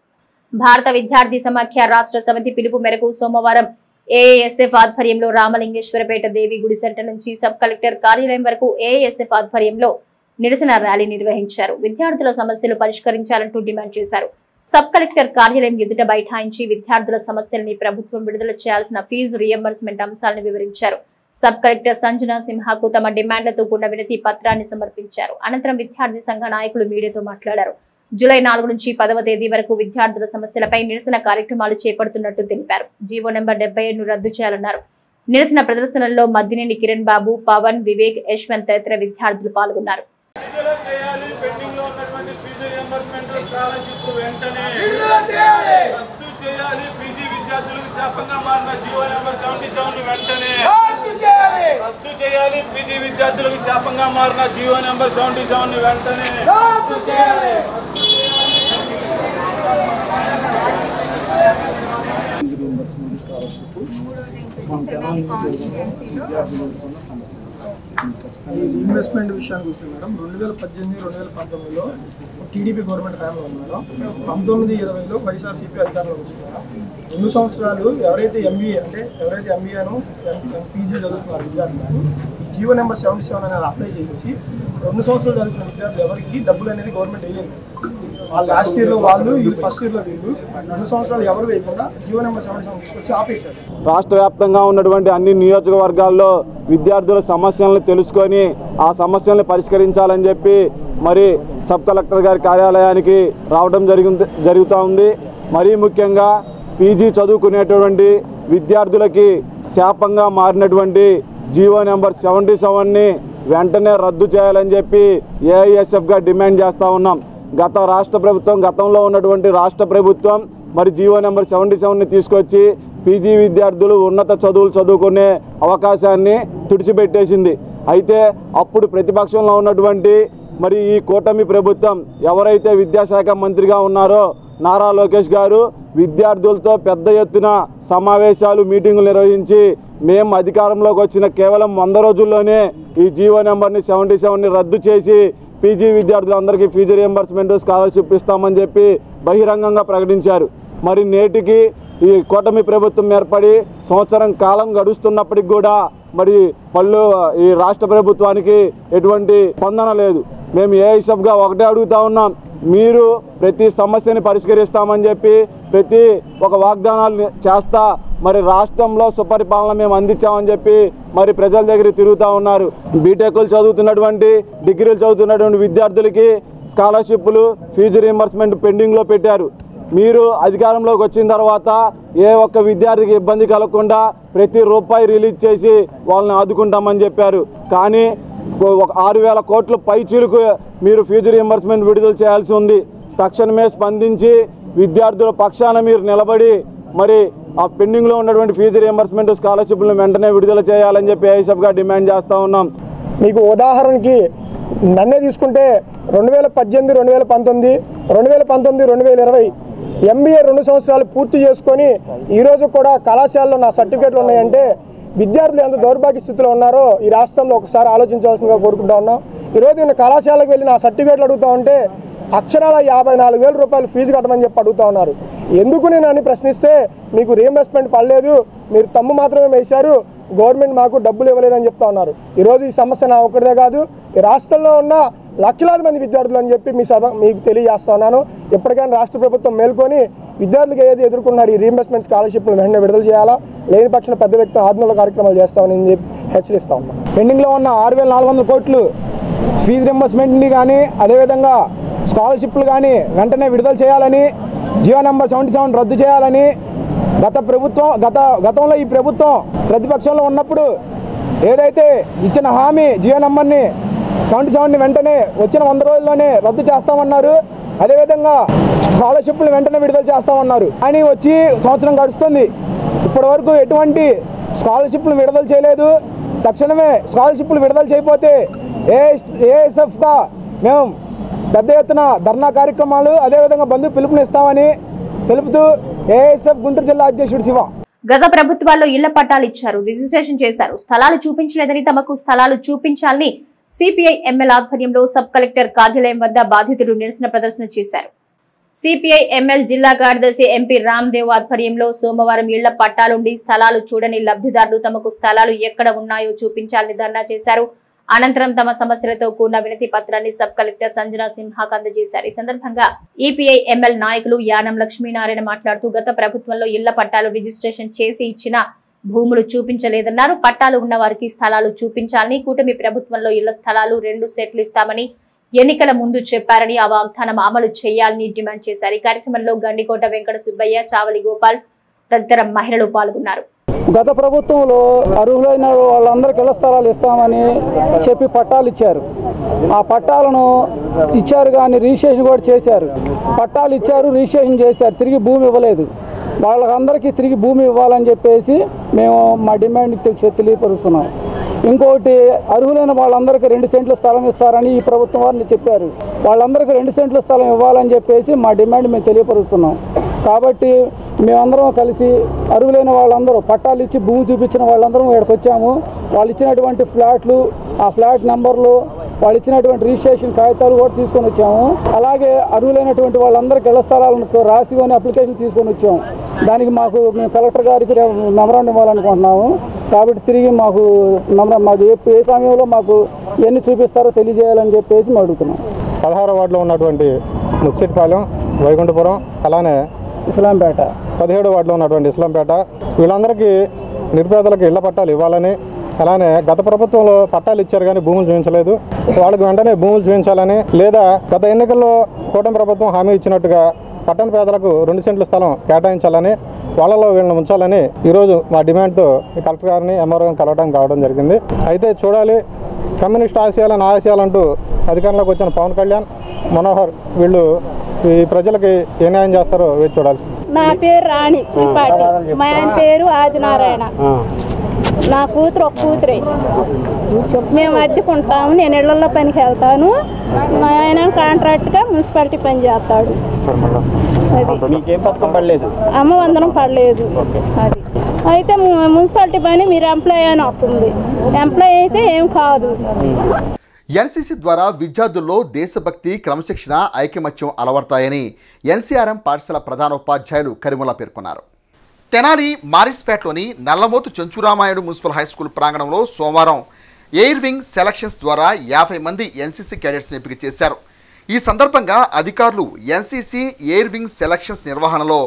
Speaker 1: భారత విద్యార్థి సమాఖ్య రాష్ట్ర సమితి పిలుపు మేరకు సోమవారం ఏఎస్ఎఫ్ ఆధ్వర్యంలో రామలింగేశ్వరపేట దేవి గుడి సెంటర్ నుంచి సబ్ కలెక్టర్ కార్యాలయం వరకు ఏఎస్ఎఫ్ ఆధ్వర్యంలో నిరసన ర్యాలీ నిర్వహించారు. విద్యార్థుల సమస్యలు పరిష్కరించాలంటూ డిమాండ్ చేశారు. సబ్ కలెక్టర్ కార్యాలయం ఎదుట బైఠాయించి విద్యార్థుల సమస్యల్ని ప్రభుత్వం విడుదల చేయాల్సిన ఫీజు రియంబర్స్మెంట్ అంశాలను వివరించారు. సబ్ కలెక్టర్ సంజన సింహాకు తమ డిమాండ్లతో కూడిన వినతి పత్రాన్ని సమర్పించారు. అనంతరం విద్యార్థి సంఘ నాయకులు మీడియాతో మాట్లాడారు. జూలై 4 నుంచి 10వ తేదీ వరకు విద్యార్థుల సమస్యలపై నిరసన కార్యక్రమాలు చేపడుతున్నట్టు తెలిపారు. జీవో నెంబర్ 77ను రద్దు చేయాలన్నారు. నిరసన ప్రదర్శనల్లో మద్దినేని కిరణ్ బాబు, పవన్, వివేక్, యశ్వంత్ తదితర విద్యార్థులు పాల్గొన్నారు.
Speaker 20: ఇన్వెస్ట్మెంట్ విషయానికి వస్తుంది మేడం. 2018-2019లో టీడీపీ గవర్నమెంట్ టైంలో ఉంది మేడం. 19-20లో వైఎస్ఆర్సీపీ అధికారంలోకి వచ్చింది మేడం. 2 సంవత్సరాలు ఎవరైతే ఎంబీఏను పీజీ చదువుతున్నారు విద్యార్థులు ఈ జీవో నెంబర్ 77 అనేది అప్లై చేసి 2 సంవత్సరాలు చదువుతున్న విద్యార్థులు ఎవరికి డబ్బులు అనేది గవర్నమెంట్ వేయలేదు. వాళ్ళు లాస్ట్ ఇయర్లో వాళ్ళు ఫస్ట్ ఇయర్లో వీళ్ళు 2 సంవత్సరాలు ఎవరు వేయకుండా జీవో నెంబర్ 77 తీసుకొచ్చి ఆపేశారు.
Speaker 2: రాష్ట్ర వ్యాప్తంగా ఉన్నటువంటి అన్ని నియోజకవర్గాల్లో విద్యార్థుల సమస్యలను తెలుసుకొని ఆ సమస్యలను పరిష్కరించాలని చెప్పి మరి సబ్ కలెక్టర్ గారి కార్యాలయానికి రావడం జరుగుతూ ఉంది. మరీ ముఖ్యంగా పీజీ చదువుకునేటువంటి విద్యార్థులకి శాపంగా మారినటువంటి జీవో నెంబర్ 77ని వెంటనే రద్దు చేయాలని చెప్పి ఏఐఎస్ఎఫ్గా డిమాండ్ చేస్తూ ఉన్నాం. గతంలో ఉన్నటువంటి రాష్ట్ర ప్రభుత్వం మరి జీవో నెంబర్ 77ని తీసుకొచ్చి పీజీ విద్యార్థులు ఉన్నత చదువులు చదువుకునే అవకాశాన్ని తుడిచిపెట్టేసింది. అయితే అప్పుడు ప్రతిపక్షంలో ఉన్నటువంటి మరి ఈ కూటమి ప్రభుత్వం ఎవరైతే విద్యాశాఖ మంత్రిగా ఉన్నారో నారా లోకేష్ గారు విద్యార్థులతో పెద్ద ఎత్తున సమావేశాలు మీటింగులు నిర్వహించి మేము అధికారంలోకి వచ్చిన కేవలం 100 రోజుల్లోనే ఈ జీవో నెంబర్ని 77ని రద్దు చేసి పీజీ విద్యార్థులందరికీ ఫీజు రియంబర్స్మెంట్ స్కాలర్షిప్ ఇస్తామని చెప్పి బహిరంగంగా ప్రకటించారు. మరి నేటికి ఈ కూటమి ప్రభుత్వం ఏర్పడి సంవత్సరం కాలం గడుస్తున్నప్పటికి కూడా మరి ఈ రాష్ట్ర ప్రభుత్వానికి ఎటువంటి స్పందన లేదు. మేము ఏఐఎస్ఎఫ్గా ఒకటే అడుగుతా ఉన్నాం, మీరు ప్రతి సమస్యని పరిష్కరిస్తామని చెప్పి ప్రతి ఒక వాగ్దానాలు చేస్తా మరి రాష్ట్రంలో సుపరిపాలన మేము అందించామని చెప్పి మరి ప్రజల దగ్గర తిరుగుతూ ఉన్నారు. బీటెక్లు చదువుతున్నటువంటి డిగ్రీలు చదువుతున్నటువంటి విద్యార్థులకి స్కాలర్షిప్లు ఫీజు రియంబర్స్మెంట్ పెండింగ్లో పెట్టారు. మీరు అధికారంలోకి వచ్చిన తర్వాత ఏ ఒక్క విద్యార్థికి ఇబ్బంది కలగకుండా ప్రతి రూపాయి రిలీజ్ చేసి వాళ్ళని ఆదుకుంటామని చెప్పారు. కానీ 6,000 కోట్ల పైచీలకు మీరు ఫీజు రియంబర్స్మెంట్ విడుదల చేయాల్సి ఉంది. తక్షణమే స్పందించి విద్యార్థుల పక్షాన మీరు నిలబడి మరి ఆ పెండింగ్లో ఉన్నటువంటి ఫీజు రియంబర్స్మెంట్ స్కాలర్షిప్లను వెంటనే విడుదల చేయాలని చెప్పి ఏఐఎస్ఎఫ్గా డిమాండ్ చేస్తూ ఉన్నాం.
Speaker 20: మీకు ఉదాహరణకి నన్నే తీసుకుంటే 2018, 2019, 2020 ఎంబీఏ 2 సంవత్సరాలు పూర్తి చేసుకొని ఈరోజు కూడా కళాశాలలో నా సర్టిఫికేట్లు ఉన్నాయంటే విద్యార్థులు ఎంత దౌర్భాగ్య స్థితిలో ఉన్నారో ఈ రాష్ట్రంలో ఒకసారి ఆలోచించవలసిందిగా కోరుకుంటా ఉన్నాం. ఈరోజు నేను కళాశాలకు వెళ్ళి నా సర్టిఫికేట్లు అడుగుతా ఉంటే అక్షరాల 54,000 రూపాయలు ఫీజు కట్టమని చెప్పి అడుగుతా ఉన్నారు. ఎందుకు నేను అని ప్రశ్నిస్తే మీకు రియంబర్స్మెంట్ పడలేదు, మీరు తమ్ము మాత్రమే వేశారు, గవర్నమెంట్ మాకు డబ్బులు ఇవ్వలేదని చెప్తా ఉన్నారు. ఈరోజు ఈ సమస్య నా ఒక్కరిదే కాదు, ఈ రాష్ట్రంలో ఉన్న లక్షలాది మంది విద్యార్థులు అని చెప్పి మీకు తెలియజేస్తా ఉన్నాను. ఎప్పటికైనా రాష్ట్ర ప్రభుత్వం మేల్కొని విద్యార్థులకు ఏది ఎదుర్కొన్నారు ఈ రీఇంబర్స్మెంట్ స్కాలర్షిప్లు వెంటనే విడుదల చేయాలా, లేని పక్షాన పెద్ద వ్యక్తులు ఆందోళన కార్యక్రమాలు చేస్తామని చెప్పి హెచ్చరిస్తా ఉన్నాం.
Speaker 21: పెండింగ్లో ఉన్న 6,400 కోట్లు ఫీజు రింబర్స్మెంట్ని కానీ అదేవిధంగా స్కాలర్షిప్లు కానీ వెంటనే విడుదల చేయాలని, జియో నెంబర్ 77 రద్దు చేయాలని గతంలో ఈ ప్రభుత్వం ప్రతిపక్షంలో ఉన్నప్పుడు ఏదైతే ఇచ్చిన హామీ జియో నెంబర్ని 77ని వెంటనే వచ్చిన 100 రోజుల్లోనే రద్దు చేస్తామన్నారు. అదేవిధంగా స్కాలర్షిప్లు వెంటనే విడుదల చేస్తామన్నారు. కానీ వచ్చి సంవత్సరం గడుస్తుంది, ఇప్పటి వరకు ఎటువంటి స్కాలర్షిప్లు విడుదల చేయలేదు. తక్షణమే స్కాలర్షిప్లు విడుదల చేయకపోతే ఏఎస్ఎఫ్గా మేము పెద్ద ఎత్తున ధర్నా కార్యక్రమాలు అదేవిధంగా బంధు పిలుపునిస్తామని తెలుపుతూ ఏఎస్ఎఫ్ గుంటూరు జిల్లా అధ్యక్షుడు శివ.
Speaker 1: గత ప్రభుత్వాల్లో ఇళ్ల పట్టాలు ఇచ్చారు, రిజిస్ట్రేషన్ చేశారు, స్థలాలు చూపించలేదని తమకు స్థలాలు చూపించాలని సిపిఐ ఎంఎల్ ఆధ్వర్యంలో సబ్ కలెక్టర్ కార్యాలయం వద్ద బాధితులు నిరసన ప్రదర్శన చేశారు. సిపిఐ ఎంఎల్ జిల్లా కార్యదర్శి ఎంపీ రామ్దేవ్ ఆధ్వర్యంలో సోమవారం ఇళ్ల పట్టాలుండి స్థలాలు చూడని లబ్ధిదారులు తమకు స్థలాలు ఎక్కడ ఉన్నాయో చూపించాలని ధర్నా చేశారు. అనంతరం తమ సమస్యలతో కూడిన వినతి పత్రాన్ని సబ్ కలెక్టర్ సంజనా సింహాకు అందజేశారు. ఈ సందర్భంగా ఈపీఐ ఎంఎల్ నాయకులు యానం లక్ష్మీనారాయణ మాట్లాడుతూ గత ప్రభుత్వంలో ఇళ్ల పట్టాలు రిజిస్ట్రేషన్ చేసి ఇచ్చిన భూములు చూపించలేదన్నారు. పట్టాలు ఉన్న వారికి స్థలాలు చూపించాలని, కూటమి ప్రభుత్వంలో ఇళ్ల స్థలాలు 2 సెట్లు ఇస్తామని ఎన్నికల ముందు చెప్పారని ఆ వాగ్దానం అమలు చేయాలని డిమాండ్ చేశారు. ఈ కార్యక్రమంలో గండికోట వెంకట సుబ్బయ్య, చావలి గోపాల్ తదితర మహిళలు పాల్గొన్నారు.
Speaker 21: గత ప్రభుత్వంలో అర్హులైన వాళ్ళందరికీ ఇళ్ల స్థలాలు ఇస్తామని చెప్పి పట్టాలు ఇచ్చారు. ఆ పట్టాలను ఇచ్చారు కానీ రిజిస్ట్రేషన్ కూడా చేశారు. పట్టాలు ఇచ్చారు, రిజిస్ట్రేషన్ చేశారు, తిరిగి భూమి ఇవ్వలేదు. వాళ్ళందరికీ తిరిగి భూమి ఇవ్వాలని చెప్పేసి మేము మా డిమాండ్ తెలియపరుస్తున్నాం. ఇంకోటి అర్హులైన వాళ్ళందరికీ 2 సెంట్ల స్థలం ఇస్తారని ఈ ప్రభుత్వం వారిని చెప్పారు. వాళ్ళందరికీ 2 సెంట్ల స్థలం ఇవ్వాలని చెప్పేసి మా డిమాండ్ మేము తెలియపరుస్తున్నాం. కాబట్టి మేమందరం కలిసి అర్హులైన వాళ్ళందరూ పట్టాలు ఇచ్చి భూమి చూపించిన వాళ్ళందరం ఇక్కడికి వచ్చాము. వాళ్ళు ఇచ్చినటువంటి ఫ్లాట్లు, ఆ ఫ్లాట్ నెంబర్లు, వాళ్ళు ఇచ్చినటువంటి రిజిస్ట్రేషన్ కాగితాలు కూడా తీసుకొని వచ్చాము. అలాగే అర్హులైనటువంటి వాళ్ళందరికీ ఇళ్ల స్థలాలను రాసికొని అప్లికేషన్ తీసుకొని వచ్చాము. దానికి మేము కలెక్టర్ గారికి మెమరాండం ఇవ్వాలనుకుంటున్నాము. కాబట్టి తిరిగి మాకు ఏ సమయంలో మాకు ఎన్ని చూపిస్తారో తెలియజేయాలని చెప్పేసి మేము అడుగుతున్నాం.
Speaker 20: 16వ వార్డులో ఉన్నటువంటి ముత్సిటిపాలెం, వైకుంఠపురం, అలానే
Speaker 21: ఇస్లాంపేట,
Speaker 20: 17వ వార్డులో ఉన్నటువంటి ఇస్లాంపేట, వీళ్ళందరికీ నిరుపేదలకు ఇళ్ల పట్టాలు ఇవ్వాలని, అలానే గత ప్రభుత్వంలో పట్టాలు ఇచ్చారు కానీ భూములు చూపించలేదు, వాళ్ళకి వెంటనే భూములు చూపించాలని, లేదా గత ఎన్నికల్లో కూటమి ప్రభుత్వం హామీ ఇచ్చినట్టుగా పట్టణ పేదలకు 2 సెంట్ల స్థలం కేటాయించాలని, వాళ్ళలో వీళ్ళని ఉంచాలని ఈరోజు మా డిమాండ్తో ఈ కలెక్టర్ గారిని ఎంఆర్ఓ గారిని కలవడానికి రావడం జరిగింది. అయితే చూడాలి, కమ్యూనిస్ట్ ఆశయాలను ఆశయాలంటూ అధికారంలోకి వచ్చిన పవన్ కళ్యాణ్, మనోహర్ వీళ్ళు ఈ ప్రజలకి ఏ న్యాయం చేస్తారో వేచి చూడాలి.
Speaker 22: నా పేరు రాణి చిప్పాటి, మా ఆయన పేరు ఆదినారాయణ. నా కూతురు ఒక కూతురే. మేము అద్దెకుంటాము, నేను ఇళ్లలో పనికి వెళ్తాను. మా ఆయన కాంట్రాక్ట్గా మున్సిపాలిటీ పని చేస్తాడు. అమ్మ వందనం పడలేదు. అది అయితే మున్సిపాలిటీ పని మీరు ఎంప్లాయ్ అని వస్తుంది. ఎంప్లాయ్ అయితే ఏం కాదు.
Speaker 15: ఎన్సీసీ ద్వారా విద్యార్థుల్లో దేశభక్తి, క్రమశిక్షణ, ఐకమత్యం అలవడతాయని ఎన్సీఆర్ఎం పాఠశాల ప్రధానోపాధ్యాయులు కరిముల్లా పేర్కొన్నారు. తెనాలి మారిస్పేటలోని నల్లమోతు చెంచురామాయుడు మున్సిపల్ హైస్కూల్ ప్రాంగణంలో సోమవారం ఎయిర్ వింగ్ సెలక్షన్స్ ద్వారా 50 మంది ఎన్సీసీ క్యాడెట్స్ని ఎంపిక చేశారు. ఈ సందర్భంగా అధికారులు ఎన్సీసీ ఎయిర్ వింగ్ సెలక్షన్స్ నిర్వహణలో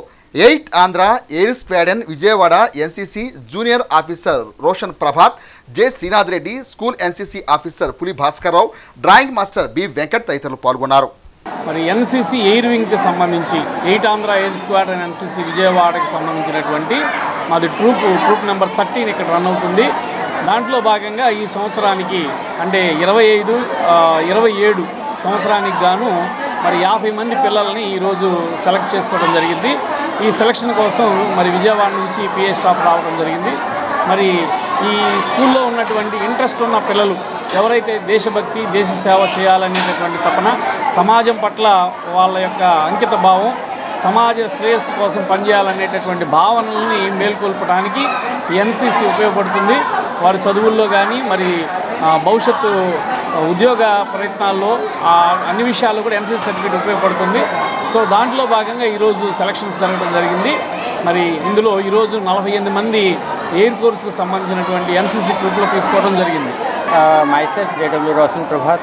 Speaker 15: 8 Andhra air squadron Vijayawada NCC junior officer Roshan Prabhat, J Srinath Reddy, school NCC officer Puli Bhaskarrao, drawing master B Venkat తదితరులు పాల్గొన్నారు.
Speaker 23: మరి ఎన్సీసీ ఎయిర్ వింగ్కి సంబంధించి 8 ఆంధ్ర ఎయిర్ స్క్వాడ్రన్ ఎన్సీసీ విజయవాడకి సంబంధించినటువంటి మాది ట్రూప్ నెంబర్ 13 ఇక్కడ రన్ అవుతుంది. దాంట్లో భాగంగా ఈ సంవత్సరానికి అంటే 25-27 సంవత్సరానికి గాను మరి 50 మంది పిల్లల్ని ఈరోజు సెలెక్ట్ చేసుకోవడం జరిగింది. ఈ సెలక్షన్ కోసం మరి విజయవాడ నుంచి పిఏ స్టాఫ్ రావడం జరిగింది. మరి ఈ స్కూల్లో ఉన్నటువంటి ఇంట్రెస్ట్ ఉన్న పిల్లలు ఎవరైతే దేశభక్తి, దేశ సేవ చేయాలనేటటువంటి తపన, సమాజం పట్ల వాళ్ళ యొక్క అంకిత భావం, సమాజ శ్రేయస్సు కోసం పనిచేయాలనేటటువంటి భావనల్ని మేల్కొల్పడానికి ఎన్సీసీ ఉపయోగపడుతుంది. వారి చదువుల్లో కానీ మరి భవిష్యత్తు ఉద్యోగ ప్రయత్నాల్లో అన్ని విషయాల్లో కూడా ఎన్సీసీ సర్టిఫికేట్ ఉపయోగపడుతుంది. సో దాంట్లో భాగంగా ఈరోజు సెలక్షన్స్ జరగడం జరిగింది. మరి ఇందులో ఈరోజు 48 మంది ఎయిర్ ఫోర్స్కి సంబంధించినటువంటి ఎన్సీసీ ట్రూప్లో తీసుకోవడం జరిగింది.
Speaker 3: Myself, J.W. Roshan Prabhat,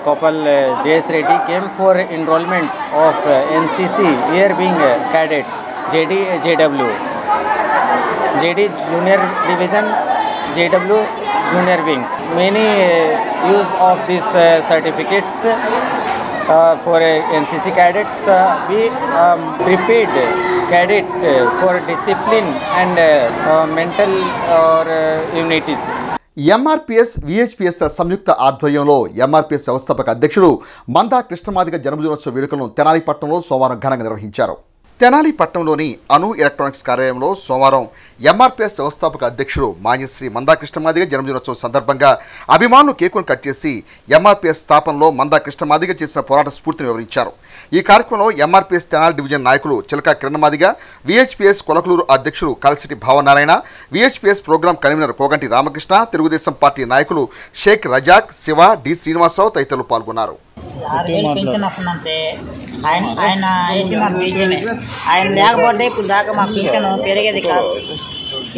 Speaker 3: couple J.S. Reddy came for enrollment of NCC year being cadet JW. JD Junior Division, JW Junior Wings. Many use of these certificates for NCC cadets. We prepared cadet for discipline and mental or unities.
Speaker 15: MRPS VHPS సంయుక్త ఆధ్వర్యంలో MRPS వ్యవస్థాపక అధ్యక్షుడు మందా కృష్ణమాదిగ జన్మదినోత్సవ వేడుకలను తెనాలి పట్టణంలో సోమవారం ఘనంగా నిర్వహించారు. తెనాలి పట్టణంలోని అను ఎలక్ట్రానిక్స్ కార్యాలయంలో సోమవారం ఎంఆర్పిఎస్ వ్యవస్థాపక అధ్యక్షుడు మాన్యశ్రీ మందా కృష్ణమాదిగ జన్మదినోత్సవం సందర్భంగా అభిమానులు కేకును కట్ చేసి ఎంఆర్పిఎస్ స్థాపనలో మందా కృష్ణమాదిగ చేసిన పోరాట స్ఫూర్తిని వివరించారు. ఈ కార్యక్రమంలో ఎంఆర్పిఎస్ తెనాలి డివిజన్ నాయకులు చిలక కిరణమాదిగ, విహెచ్పిఎస్ కొలకలూరు అధ్యక్షుడు కలసిటి Bhavanarayana, VHPS programme convener Koganti Ramakrishna, Telugudesam party నాయకులు షేక్ రజాక్, శివ, డి శ్రీనివాసరావు తదితరులు పాల్గొన్నారు.
Speaker 4: ఆయన వేసిన బీజమే. ఆయన లేకపోతే ఇప్పుడు దాకా మా పింఛను పెరిగేది కాదు.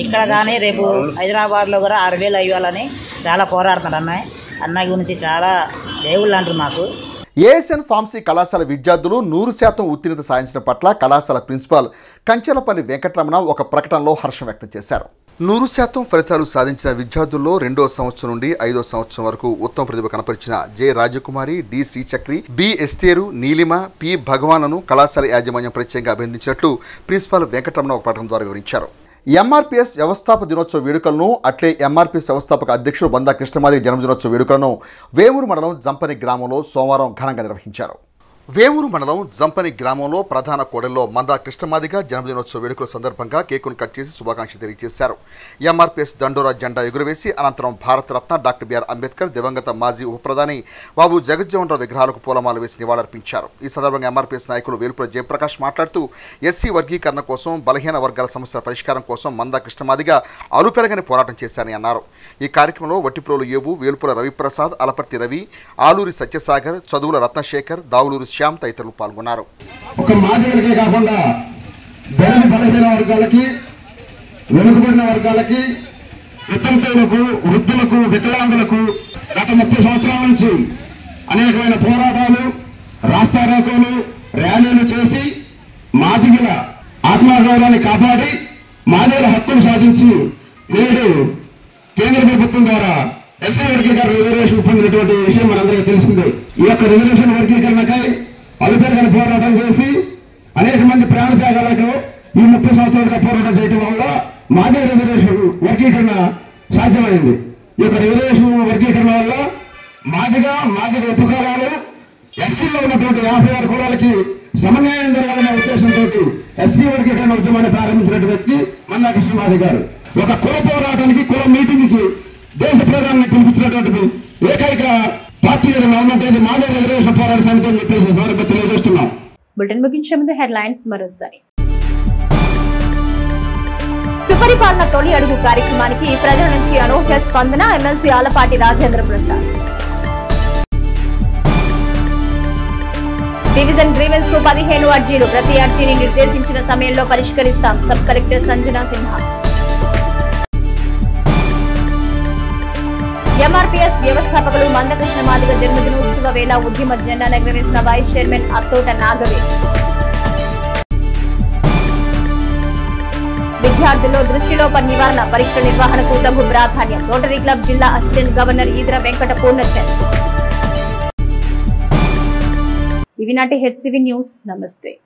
Speaker 4: ఇక్కడ కానీ రేపు హైదరాబాద్లో కూడా 6,000 అయ్యాలని చాలా పోరాడుతున్నారు. అన్నయ్య గురించి చాలా దేవుళ్ళు అంటారు మాకు.
Speaker 15: ఏఎస్ఎన్ ఫార్మసీ కళాశాల విద్యార్థులు 100% ఉత్తీర్ణత సాధించిన పట్ల కళాశాల ప్రిన్సిపాల్ కంచెలపల్లి వెంకటరమణ ఒక ప్రకటనలో హర్షం వ్యక్తం చేశారు. 100% ఫలితాలు సాధించిన విద్యార్థుల్లో 2వ సంవత్సరం నుండి 5వ సంవత్సరం వరకు ఉత్తమ ప్రతిభ కనపరిచిన జె రాజకుమారి, డి శ్రీచక్రి, బి ఎస్తేరు, నీలిమ, పి భగవాన్లను కళాశాల యాజమాన్యం ప్రత్యేకంగా అభినందించినట్లు ప్రిన్సిపాల్ వెంకటరమణ ఒక ప్రకటన ద్వారా వివరించారు. ఎంఆర్పిఎస్ వ్యవస్థాపక దినోత్సవ వేడుకలను అట్లే ఎంఆర్పిఎస్ వ్యవస్థాపక అధ్యక్షుడు మందా కృష్ణమాదిగ జన్మదినోత్సవ వేడుకలను వేమూరు మండలం జంపని గ్రామంలో సోమవారం ఘనంగా నిర్వహించారు. వేమూరు మండలం జంపని గ్రామంలో ప్రధాన కూడలిలో మందా కృష్ణమాదిగ జన్మదినోత్సవ వేడుకల సందర్భంగా కేకును కట్ చేసి శుభాకాంక్షలు తెలియజేశారు. ఎంఆర్పిఎస్ దండోరా జెండా ఎగురవేసి అనంతరం భారతరత్న డాక్టర్ బిఆర్ అంబేద్కర్, దివంగత మాజీ ఉప ప్రధాని బాబు జగజ్జీవన్ రావు విగ్రహాలకు పూలమాల వేసి నివాళులర్పించారు. ఈ సందర్భంగా ఎంఆర్పిఎస్ నాయకులు వేలుపుల జయప్రకాష్ మాట్లాడుతూ ఎస్సీ వర్గీకరణ కోసం, బలహీన వర్గాల సమస్యల పరిష్కారం కోసం మందా కృష్ణమాదిగ అలుపెరగని పోరాటం చేశారని అన్నారు. ఈ కార్యక్రమంలో వట్టిప్రోలు యేవు, వేలుపుల రవిప్రసాద్, అలపర్తి రవి, ఆలూరి సత్యసాగర్, చదువుల రత్నశేఖర్, దావులూరు శ్యామ్ తదితరులు పాల్గొన్నారు.
Speaker 19: ఒక మాదిగలకే కాకుండా బలహీన వర్గాలకి, వెనుకబడిన వర్గాలకి, వితంతువులకు, వృద్ధులకు, వికలాంగులకు గత 30 సంవత్సరాల నుంచి అనేకమైన పోరాటాలు, రాస్తారోకోలు, ర్యాలీలు చేసి మాదిగల ఆత్మగౌరవాన్ని కాపాడి మాదిగల హక్కులు సాధించి నేడు కేంద్ర ప్రభుత్వం ద్వారా ఎస్సీ వర్గీకరణ రిజర్వేషన్ పొందినటువంటి విషయం మనందరికీ తెలిసిందే. ఈ యొక్క రిజర్వేషన్ వర్గీకరణకై అలుపెరగని పోరాటం చేసి అనేక మంది ప్రాణ త్యాగాలకు ఈ 30 సంవత్సరాలుగా పోరాటం చేయడం వల్ల మాదిగ రిజర్వేషన్ వర్గీకరణ సాధ్యమైంది. ఈ యొక్క రిజర్వేషన్ వర్గీకరణ వల్ల మాదిగ ఉపకులాలు ఎస్సీలో ఉన్నటువంటి 56 కులాలకి సమన్యాయం జరగాలనే ఉద్దేశంతో ఎస్సీ వర్గీకరణ ఉద్యమాన్ని ప్రారంభించినటువంటి వ్యక్తి మందా కృష్ణమాదిగ గారు. ఒక కుల పోరాటానికి, కుల మీటింగ్కి దేశ ప్రధాని పిలిపించినటువంటి ఏకైక పార్టీ ఉన్నటువంటి మాదిగ రిజర్వేషన్ పోరాట సమితి అని చెప్పేసి సందర్భంగా తెలియజేస్తున్నాం.
Speaker 1: బులెటిన్ ముగించే ముందు హెడ్లైన్స్ మరోసారి. సుపరిపాలన తొలి అడుగు కార్యక్రమానికి ప్రజల నుంచి అనూహ్య స్పందన, MLC Alapati Rajendra Prasad. Division grievance కు 15 అర్జీలు, ప్రతి అర్జీని నిర్దేశించిన సమయంలో పరిష్కరిస్తాం, సబ్ కలెక్టర్ సంజనా సిన్హా. ఎంఆర్పిఎస్ వ్యవస్థాపకులు మందా కృష్ణమాదిగ జన్మదినోత్సవ వేళ ఉద్యమ జెండా ఎగురవేసిన వైస్ చైర్మన్ అత్తోట నాగవే. విద్యార్థుల్లో దృష్టిలోప నివారణ, పరీక్షల నిర్వహణకు తగు ప్రాధాన్యం, రోటరీ క్లబ్ జిల్లా అసిస్టెంట్ గవర్నర్ ఈద్ర వెంకట పూర్ణచంద్. ఇవి నాటి హెచ్సివి న్యూస్. నమస్తే.